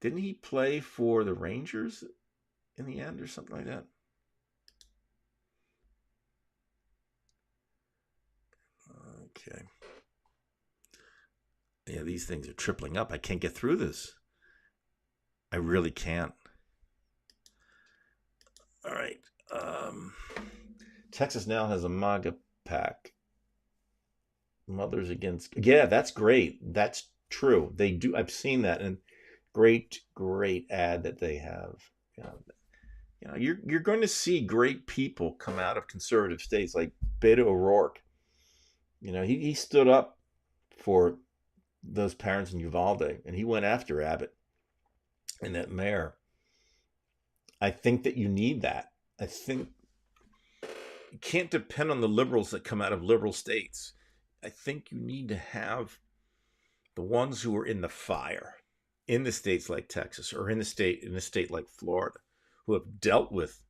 Didn't he play for the Rangers in the end or something like that? Okay. Yeah, these things are tripling up. I can't get through this. I really can't. All right. Texas now has a MAGA pack. Mothers Against. Yeah, that's great. That's true. They do. I've seen that, and great ad that they have. You're going to see great people come out of conservative states like Beto O'Rourke. He stood up for those parents in Uvalde, and he went after Abbott and that mayor. I think that you need that. I think you can't depend on the liberals that come out of liberal states. I think you need to have the ones who are in the fire in the states like Texas or in a state like Florida, who have dealt with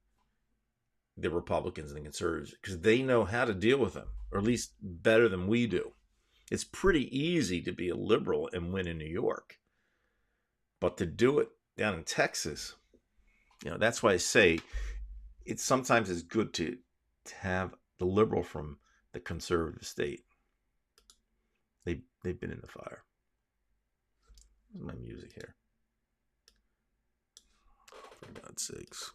the Republicans and the conservatives because they know how to deal with them, or at least better than we do. It's pretty easy to be a liberal and win in New York, but to do it down in Texas, that's why I say it's sometimes is good to have the liberal from the conservative state. They've been in the fire. Where's my music here? For God's sakes.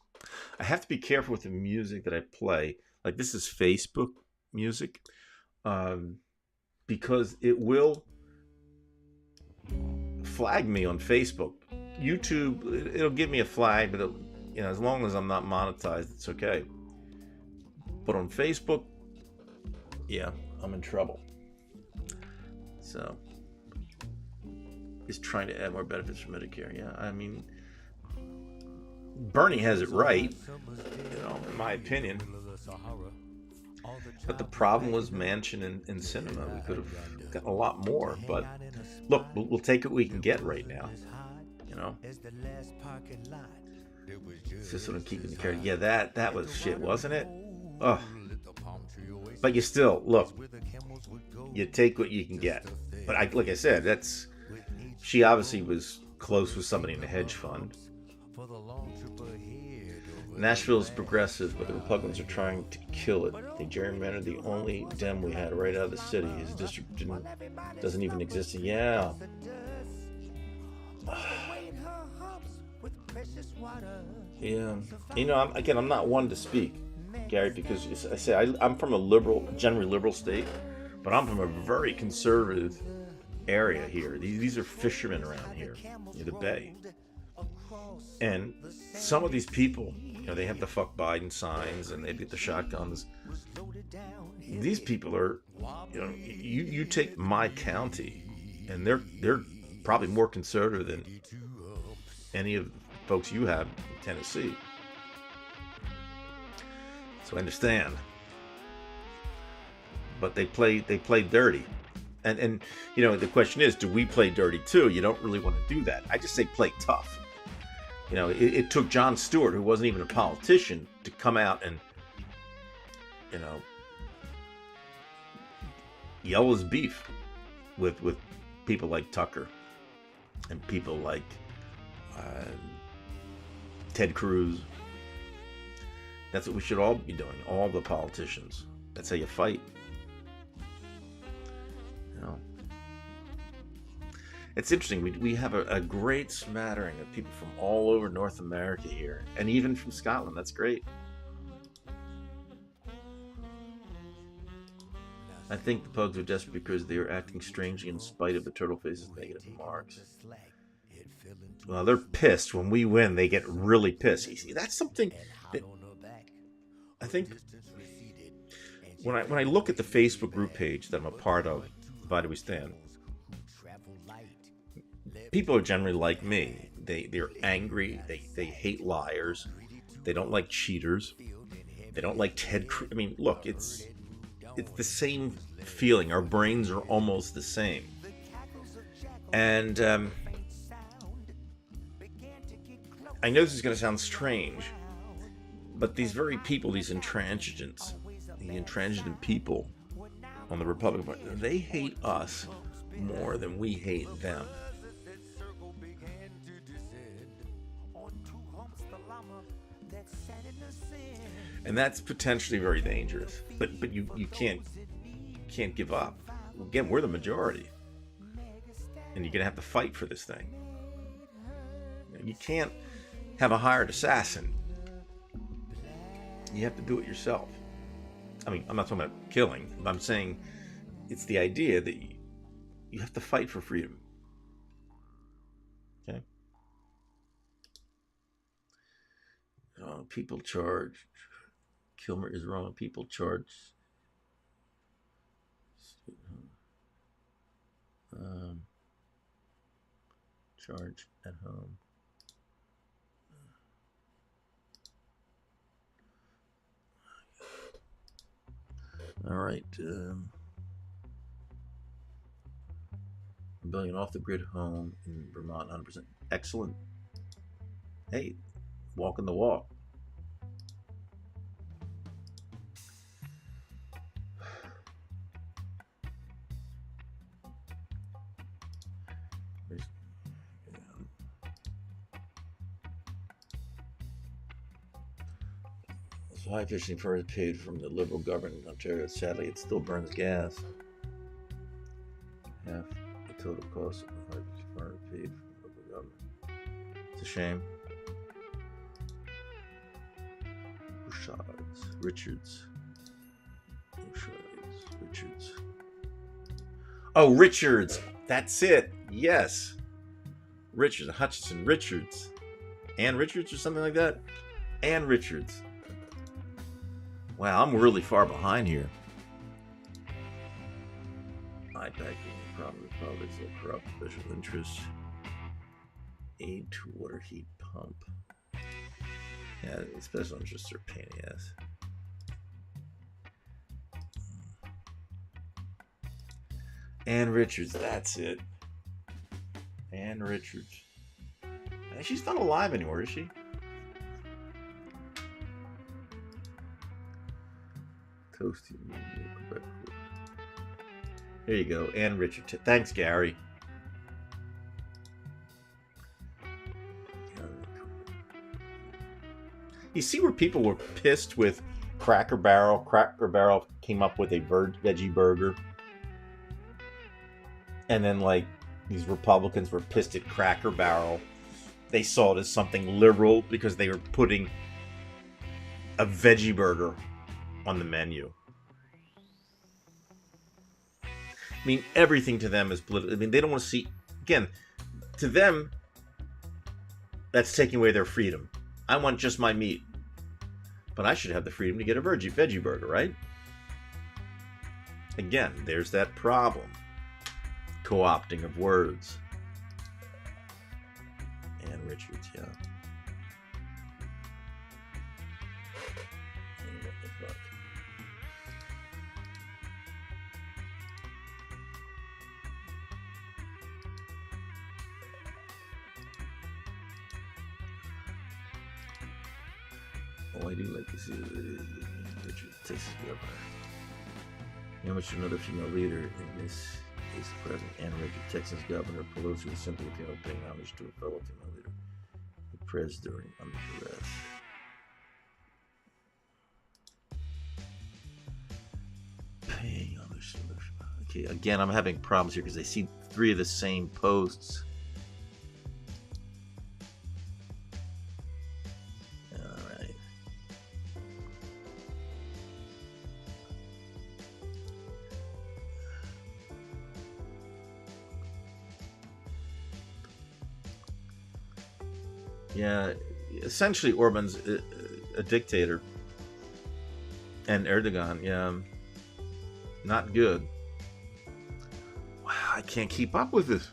I have to be careful with the music that I play. Like, this is Facebook music, because it will flag me on Facebook. YouTube, it'll give me a flag, but as long as I'm not monetized, it's okay. But on Facebook, yeah, I'm in trouble. So, is trying to add more benefits for Medicare. Yeah, I mean, Bernie has it right, in my opinion. But the problem was Manchin and Cinema. We could have gotten a lot more. But look, we'll take what we can get right now. Just sort of keeping the carrot. Yeah, that was shit, wasn't it? Ugh. But you still, look, you take what you can get. But like I said, she obviously was close with somebody in the hedge fund. Nashville's progressive, but the Republicans are trying to kill it. They gerrymandered the only Dem we had right out of the city. His district doesn't even exist. Yeah. Yeah. I'm not one to speak, Gary, because I say I'm from a generally liberal state, but I'm from a very conservative area here. These are fishermen around here near the Bay. And some of these people, they have the fuck Biden signs and they get the shotguns. These people are, you take my county, and they're probably more conservative than any of the folks you have in Tennessee. So I understand. But they play dirty. And the question is, do we play dirty too? You don't really want to do that. I just say play tough. It took Jon Stewart, who wasn't even a politician, to come out and, yell his beef with people like Tucker and people like Ted Cruz. That's what we should all be doing, all the politicians. That's how you fight. It's interesting. We have a great smattering of people from all over North America here, and even from Scotland. That's great. I think the Pugs are desperate because they are acting strangely in spite of the Turtle Face's negative remarks. Well, they're pissed. When we win, they get really pissed. You see, that's something that I think when I look at the Facebook group page that I'm a part of, Divided We Stand, people are generally like me. They're angry. They hate liars. They don't like cheaters. They don't like Ted Cruz. I mean, look, it's the same feeling. Our brains are almost the same. And I know this is going to sound strange, But these very people, these intransigents, the intransigent people on the Republican Party, they hate us more than we hate them. And that's potentially very dangerous. But you can't give up. Again, we're the majority. And you're going to have to fight for this thing. You can't have a hired assassin. You have to do it yourself. I mean, I'm not talking about killing. I'm saying it's the idea that you have to fight for freedom. Okay? People charge. Kilmer is wrong. People charge. Charge at home. All right. Building an off-the-grid home in Vermont, 100%. Excellent. Hey, walking the walk. Fly fishing for is paid from the Liberal government in Ontario. Sadly, it still burns gas. Half the total cost of the fire paid from the Liberal government. It's a shame. Richards. Oh, Richards. That's it. Yes. Richards. Hutchinson. Richards. Ann Richards or something like that? Ann Richards. Wow, I'm really far behind here. IPAC problem with politics will corrupt special interests. Aid to water heat pump. Yeah, special interests are a pain in the ass. Ann Richards, that's it. Ann Richards. She's not alive anymore, is she? Toasty. There you go, Ann Richards. Thanks, Gary. You see where people were pissed with Cracker Barrel? Cracker Barrel came up with a veggie burger. And then, like, these Republicans were pissed at Cracker Barrel. They saw it as something liberal because they were putting a veggie burger on the menu. I mean, everything to them is political. I mean, they don't want to see... Again, to them, that's taking away their freedom. I want just my meat. But I should have the freedom to get a veggie burger, right? Again, there's that problem. Co-opting of words. Ann Richards, yeah. What the fuck? Oh, I do like to see Richard, Texas governor. How much another female leader in this is the present Ann Richard, Texas governor. Pelosi was simply paying homage to a fellow female leader. The press during under duress. Paying homage. Okay, again, I'm having problems here because I see 3 of the same posts. Yeah, essentially Orban's a dictator. And Erdogan, yeah, not good. Wow, I can't keep up with this.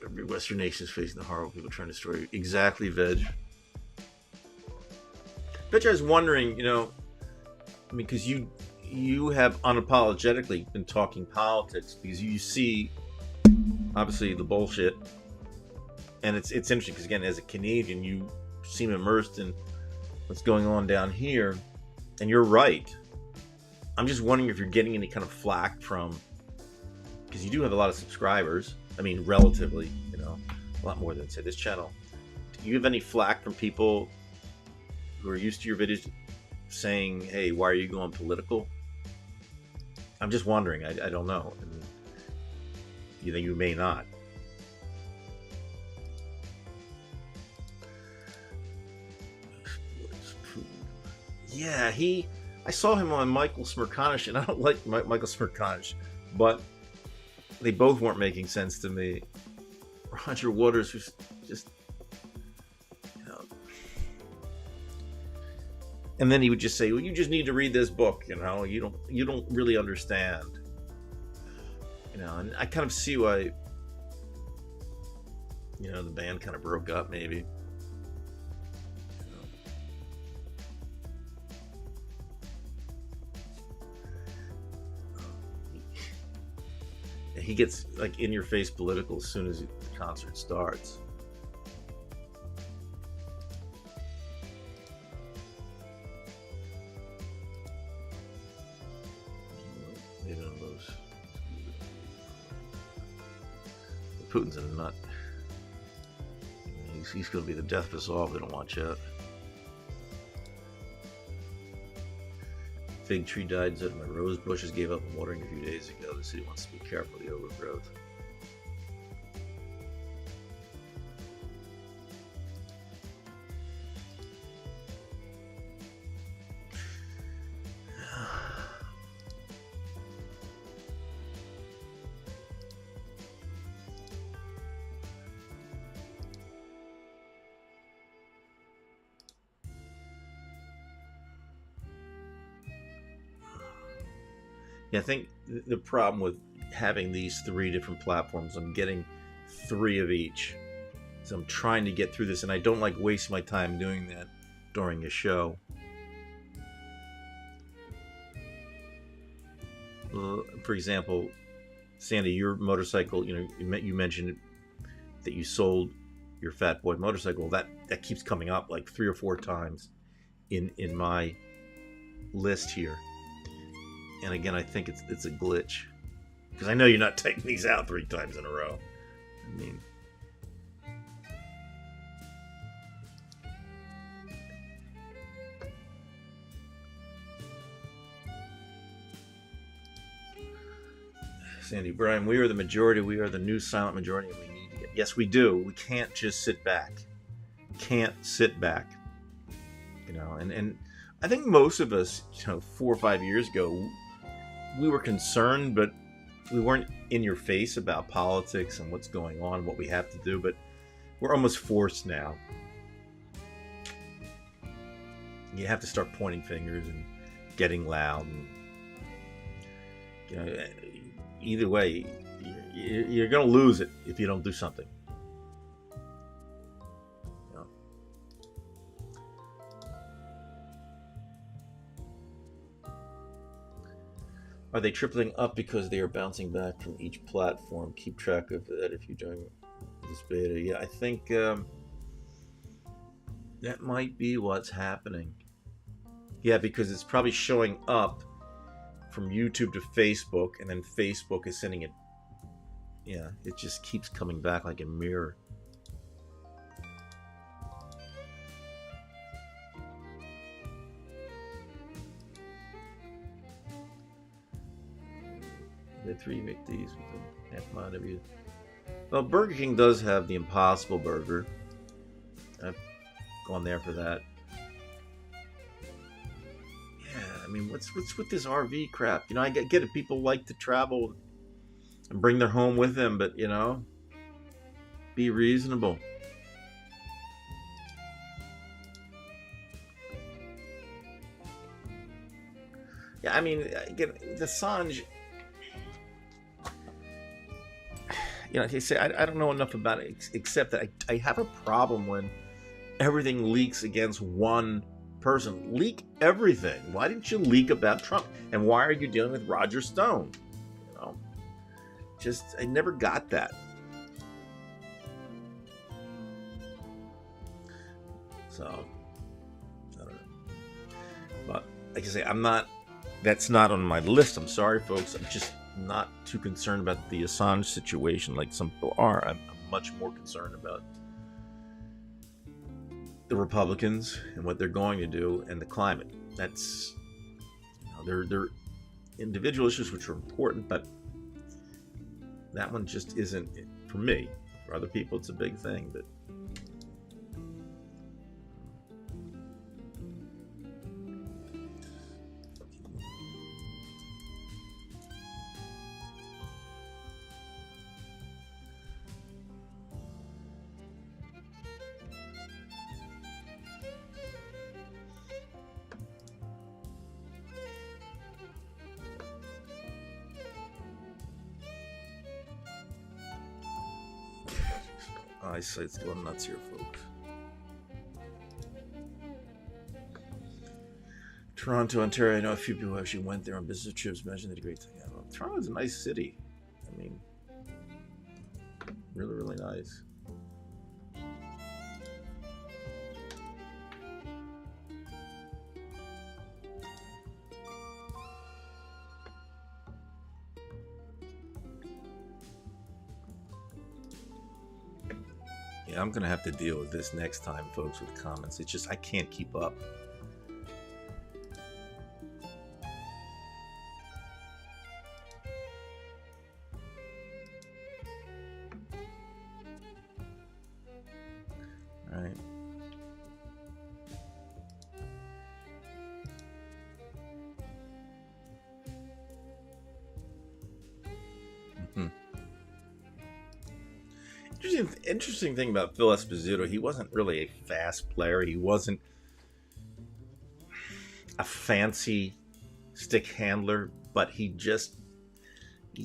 Every Western nation is facing the horrible people trying to destroy exactly, Veg. Veg, I was wondering, you know, I mean, because you have unapologetically been talking politics because you see, obviously, the bullshit. And it's interesting because, again, as a Canadian, seem immersed in what's going on down here. And you're right. I'm just wondering if you're getting any kind of flack from, because you do have a lot of subscribers. I mean, relatively, you know, a lot more than, say, this channel. Do you have any flack from people who are used to your videos saying, hey, why are you going political? I'm just wondering. I don't know. I mean, you may not. Yeah, I saw him on Michael Smerconish, and I don't like Michael Smerconish, but they both weren't making sense to me. Roger Waters was just, you know, and then he would just say, well, you just need to read this book, you know, you don't really understand, you know. And I kind of see why, you know, the band kind of broke up, maybe. He gets like in your face political as soon as the concert starts. Putin's a nut. He's going to be the death of us all if they don't watch out. Fig tree died so my rose bushes gave up on watering a few days ago. The city wants to be careful of the overgrowth. Yeah, I think the problem with having these 3 different platforms, I'm getting 3 of each. So I'm trying to get through this, and I don't like waste my time doing that during a show. For example, Sandy, your motorcycle, you know, you mentioned that you sold your Fat Boy motorcycle. That keeps coming up like 3 or 4 times in my list here. And again, I think it's a glitch, because I know you're not taking these out 3 times in a row. I mean, Sandy, Brian, we are the majority. We are the new silent majority, and we need to get. Yes, we do. We can't just sit back. Can't sit back. You know, and I think most of us, you know, 4 or 5 years ago, we were concerned, but we weren't in your face about politics and what's going on, what we have to do. But we're almost forced now. You have to start pointing fingers and getting loud. And, you know, either way, you're going to lose it if you don't do something. Are they tripling up because they are bouncing back from each platform? Keep track of that if you're doing this beta. Yeah, I think that might be what's happening. Yeah, because it's probably showing up from YouTube to Facebook, and then Facebook is sending it. Yeah, it just keeps coming back like a mirror. The 3 McD's with a half mind of you. Well, Burger King does have the Impossible Burger. I've gone there for that. Yeah, I mean, what's with this RV crap? You know, I get it. People like to travel and bring their home with them, but you know, be reasonable. Yeah, I mean, again, the Assange. You know, they say I don't know enough about it, except that I have a problem when everything leaks against one person. Leak everything. Why didn't you leak about Trump? And why are you dealing with Roger Stone? You know, just I never got that. So, I don't know. But, like I say, that's not on my list. I'm sorry, folks. I'm just not too concerned about the Assange situation like some people are. I'm much more concerned about the Republicans and what they're going to do and the climate. That's, they're individual issues which are important, but that one just isn't, for me. For other people, it's a big thing, but eyesight's going nuts here, folks. Toronto, Ontario. I know a few people who actually went there on business trips. Mentioned the great thing. Toronto's a nice city. I mean, really, really nice. Yeah, I'm gonna have to deal with this next time, folks, with comments. It's just I can't keep up. All right. Interesting thing about Phil Esposito, he wasn't really a fast player. He wasn't a fancy stick handler, but he's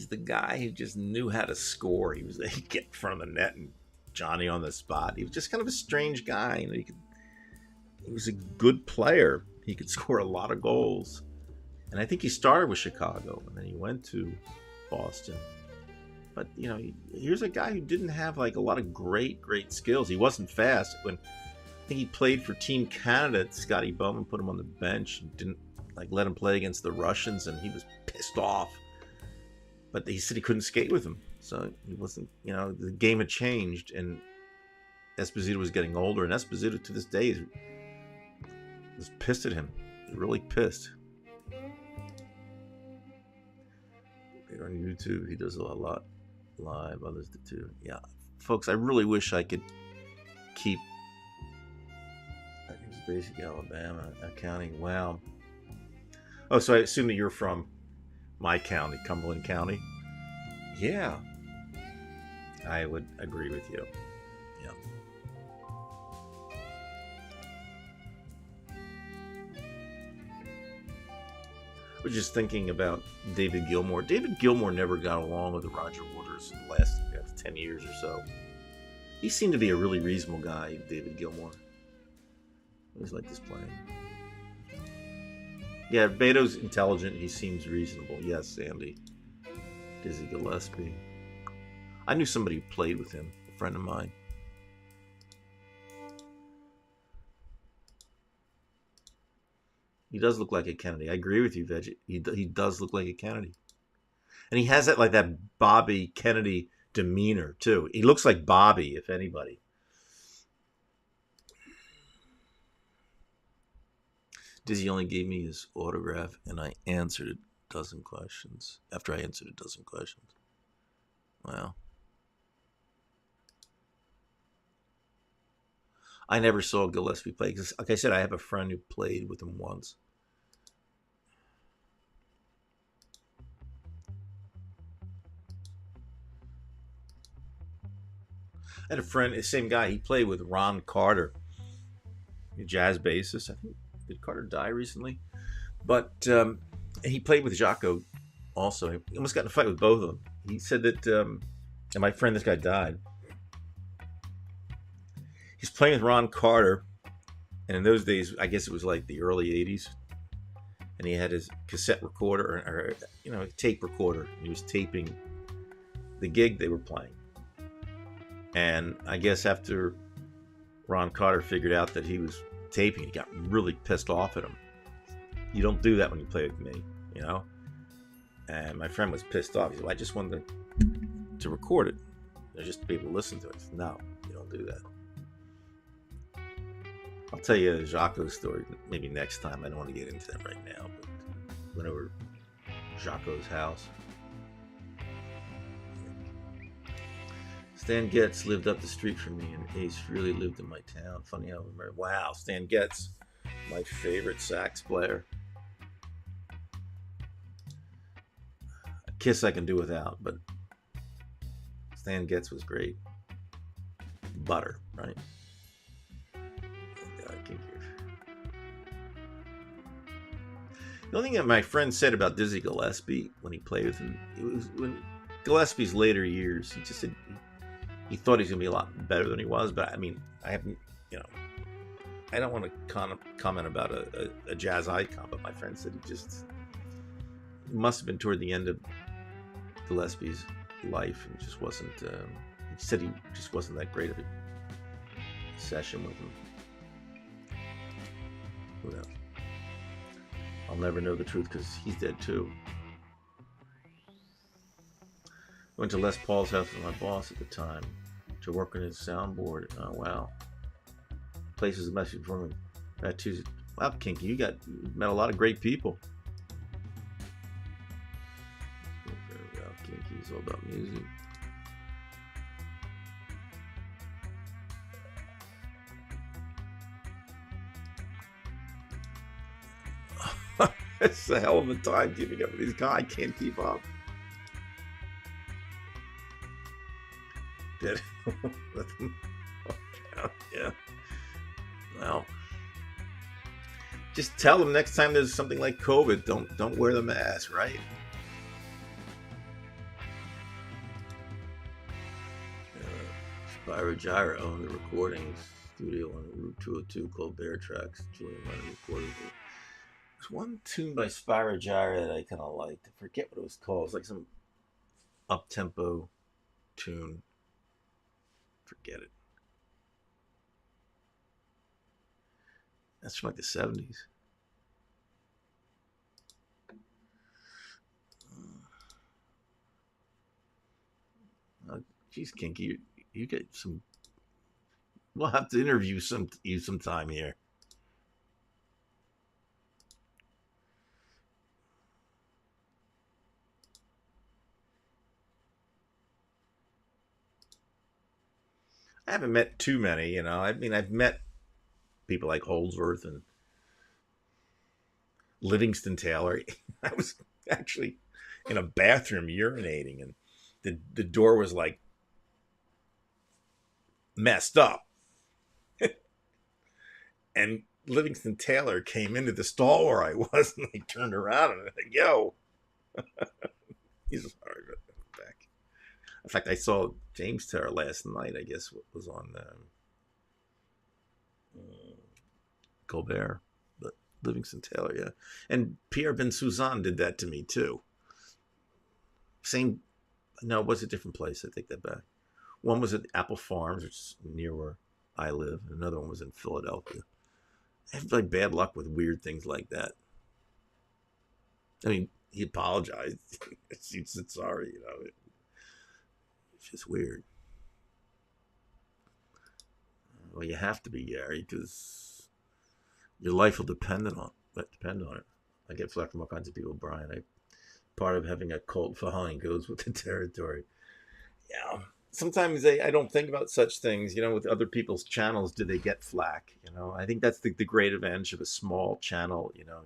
the guy who just knew how to score. He'd get in front of the net and Johnny on the spot. He was just kind of a strange guy. He was a good player. He could score a lot of goals. And I think he started with Chicago and then he went to Boston. But, here's a guy who didn't have, a lot of great skills. He wasn't fast. When I think he played for Team Canada, Scotty Bowman put him on the bench and didn't, let him play against the Russians, and he was pissed off. But he said he couldn't skate with him. So he wasn't, the game had changed, and Esposito was getting older, and Esposito to this day was pissed at him. He's really pissed. On YouTube, he does a lot live, others do too. Yeah, folks, I really wish I could keep basic Alabama accounting. Wow. Oh, so I assume that you're from my county, Cumberland County. Yeah, I would agree with you. Yeah. I was just thinking about David Gilmour. David Gilmour never got along with Roger Waters in the last 10 years or so. He seemed to be a really reasonable guy, David Gilmour. I always liked his playing. Yeah, Beto's intelligent. He seems reasonable. Yes, Sandy. Dizzy Gillespie. I knew somebody who played with him, a friend of mine. He does look like a Kennedy. I agree with you, Veggie. He does look like a Kennedy. And he has that Bobby Kennedy demeanor, too. He looks like Bobby, if anybody. Dizzy only gave me his autograph, and I answered a dozen questions. After I answered a dozen questions. Wow. I never saw Gillespie play. Because, like I said, I have a friend who played with him once. I had a friend, the same guy, he played with Ron Carter, a jazz bassist. I think, did Carter die recently? But he played with Jaco also. He almost got in a fight with both of them. He said that, and my friend, this guy died. He's playing with Ron Carter, and in those days, I guess it was like the early 80s, and he had his cassette recorder, or a tape recorder, and he was taping the gig they were playing. And I guess after Ron Carter figured out that he was taping. He got really pissed off at him. You don't do that when you play with me, you know? And my friend was pissed off. He said, well, I just wanted to record it. Just to be able to listen to it. Said, no, you don't do that. I'll tell you a Jocko's story maybe next time. I don't want to get into that right now. But went over to Jocko's house. Stan Getz lived up the street from me, and Ace really lived in my town. Funny how I remember. Wow, Stan Getz, my favorite sax player. A Kiss I can do without, but Stan Getz was great. Butter, right? The only thing that my friend said about Dizzy Gillespie when he played with him, it was when Gillespie's later years, he just said he thought he was going to be a lot better than he was. But I mean, I haven't, you know, I don't want to comment about a jazz icon, but my friend said it must have been toward the end of Gillespie's life, and just wasn't, he said he just wasn't that great of a session with him. Who knows? I'll never know the truth because he's dead too. Went to Les Paul's house with my boss at the time to work on his soundboard. Oh wow! Places a message for me. That Tuesday. Wow, Kinky, you met a lot of great people. Wow, Kinky's all about music. It's a hell of a time keeping up with these guys. I can't keep up. Did yeah. Well, just tell them next time there's something like COVID, don't wear the mask, right? Spyro Gyra owned the recording studio on Route 202 called Bear Tracks. Julian Lennon recorded it. There's one tune by Spyro Gyra that I kind of liked. I forget what it was called. It's like some up-tempo tune. Forget it. That's from like the 70s. Geez, Kinky, you get some. We'll have to interview you sometime here. I haven't met too many, you know. I mean, I've met people like Holdsworth and Livingston Taylor. I was actually in a bathroom urinating, and the door was like messed up. And Livingston Taylor came into the stall where I was, and I turned around and I said, yo. He's sorry about that. Back. In fact, I saw James Taylor last night, I guess, was on Colbert. But Livingston Taylor, yeah. And Pierre Ben Suzanne did that to me, too. No, it was a different place. I take that back. One was at Apple Farms, which is near where I live. And another one was in Philadelphia. I have like bad luck with weird things like that. I mean, he apologized. He said sorry, you know. It's just weird. Well, you have to be, Gary, because your life will depend on it. I get flack from all kinds of people, Brian. Part of having a cult following goes with the territory. Yeah. Sometimes I don't think about such things, you know, with other people's channels. Do they get flack? You know, I think that's the great advantage of a small channel. You know,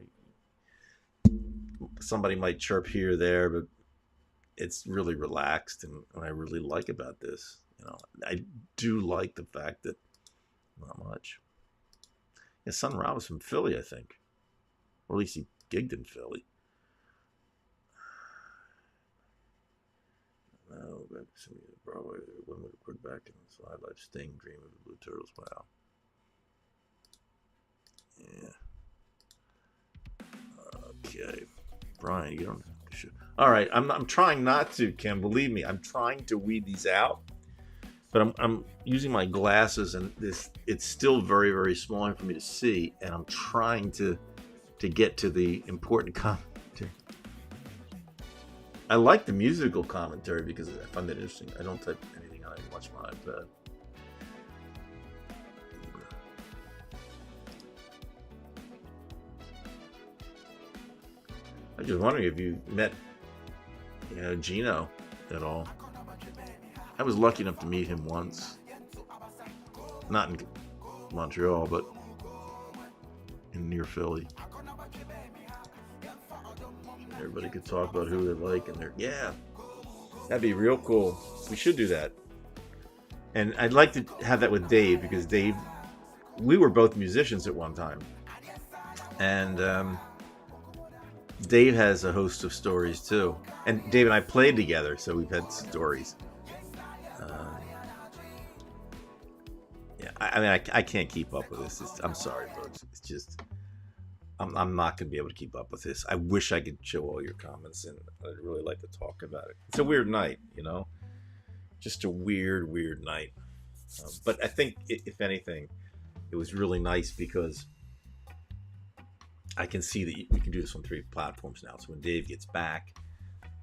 somebody might chirp here or there, but it's really relaxed. And what I really like about this, you know, I do like the fact that not much. His son Rob was from Philly, I think, or at least he gigged in Philly. No, but Broadway, when we put back in the slide life, Sting, Dream of the Blue Turtles. Wow. Yeah. Okay. Brian, you don't have to. All right. I'm trying not to, Kim. Believe me, I'm trying to weed these out. but I'm using my glasses, and it's still very, very small for me to see, and I'm trying to get to the important commentary. I like the musical commentary because I find that interesting. I don't type anything on. I watch my iPad. I'm just wondering if you met, Gino at all. I was lucky enough to meet him once. Not in Montreal, but in near Philly. Everybody could talk about who they like, and that'd be real cool. We should do that. And I'd like to have that with Dave, because Dave, we were both musicians at one time. And Dave has a host of stories too. And Dave and I played together, so we've had stories. I can't keep up with this. I'm sorry, folks. It's just, I'm not going to be able to keep up with this. I wish I could show all your comments, and I'd really like to talk about it. It's a weird night, just a weird, weird night. But I think, if anything, it was really nice because I can see that we can do this on 3 platforms now. So when Dave gets back,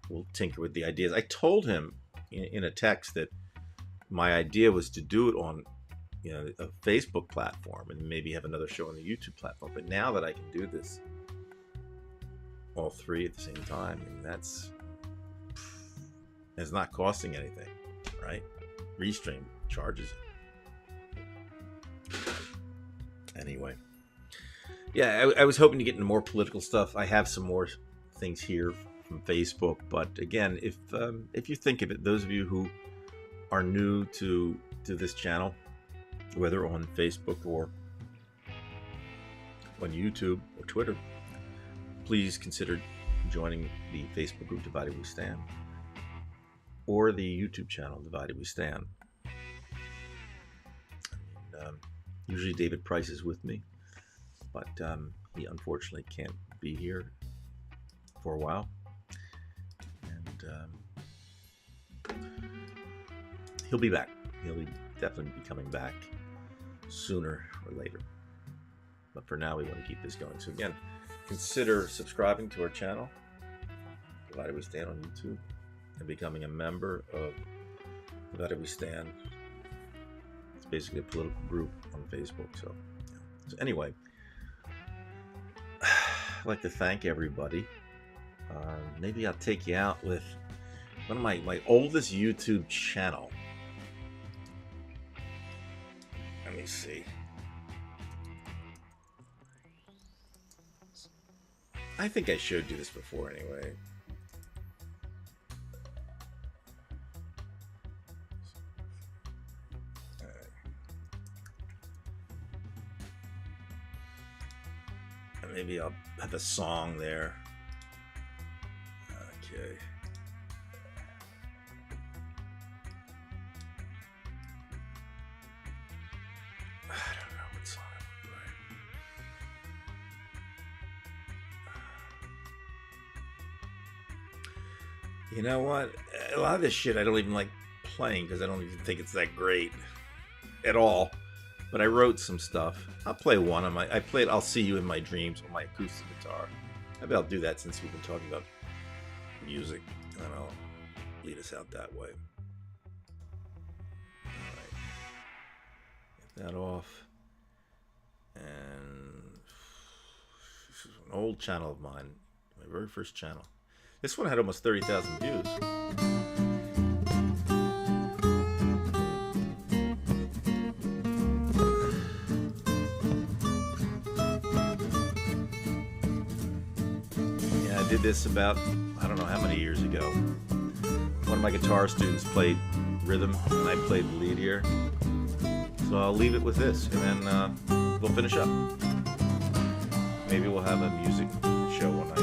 we'll tinker with the ideas. I told him in a text that my idea was to do it on a Facebook platform and maybe have another show on the YouTube platform. But now that I can do this all 3 at the same time, it's not costing anything, right? Restream charges it. Anyway. Yeah, I was hoping to get into more political stuff. I have some more things here from Facebook, but again, if you think of it, those of you who are new to this channel, whether on Facebook or on YouTube or Twitter, please consider joining the Facebook group Divided We Stand or the YouTube channel Divided We Stand. Usually David Price is with me, but he unfortunately can't be here for a while, and he'll be back. He'll definitely be coming back sooner or later, but for now we want to keep this going. So again, consider subscribing to our channel Divided We Stand on YouTube and becoming a member of Divided We Stand. It's basically a political group on Facebook. So anyway, I'd like to thank everybody. Maybe I'll take you out with one of my oldest YouTube channel. Let me see. I think I showed you this before anyway. Maybe I'll have a song there. Okay. I don't know what song I would play. You know what? A lot of this shit I don't even like playing because I don't even think it's that great at all. But I wrote some stuff. I'll play one of my. I played "I'll See You in My Dreams" on my acoustic guitar. Maybe I'll do that since we've been talking about music, and then I'll lead us out that way. All right, get that off. And this is an old channel of mine, my very first channel. This one had almost 30,000 views. I did this about, I don't know how many years ago. One of my guitar students played rhythm and I played the lead here. So I'll leave it with this and then we'll finish up. Maybe we'll have a music show one night.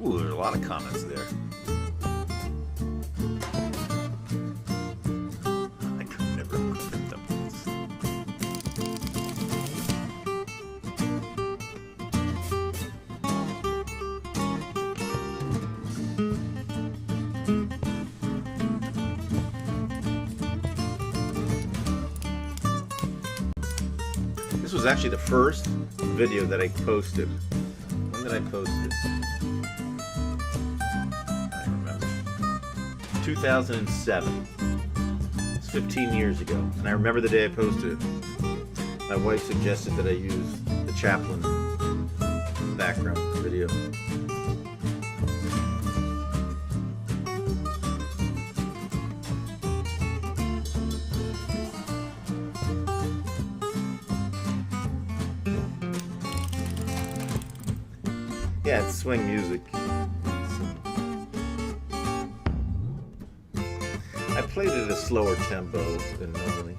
Ooh, there's a lot of comments there. This was actually the first video that I posted. When did I post this? I don't remember. 2007. It's 15 years ago. And I remember the day I posted it. My wife suggested that I use the chaplain background video. Yeah, it's swing music. I played it at a slower tempo than normally.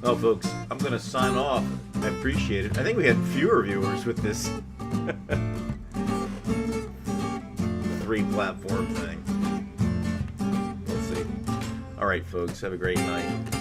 Well, folks, I'm going to sign off. I appreciate it. I think we had fewer viewers with this 3-platform thing. We'll see. All right, folks, have a great night.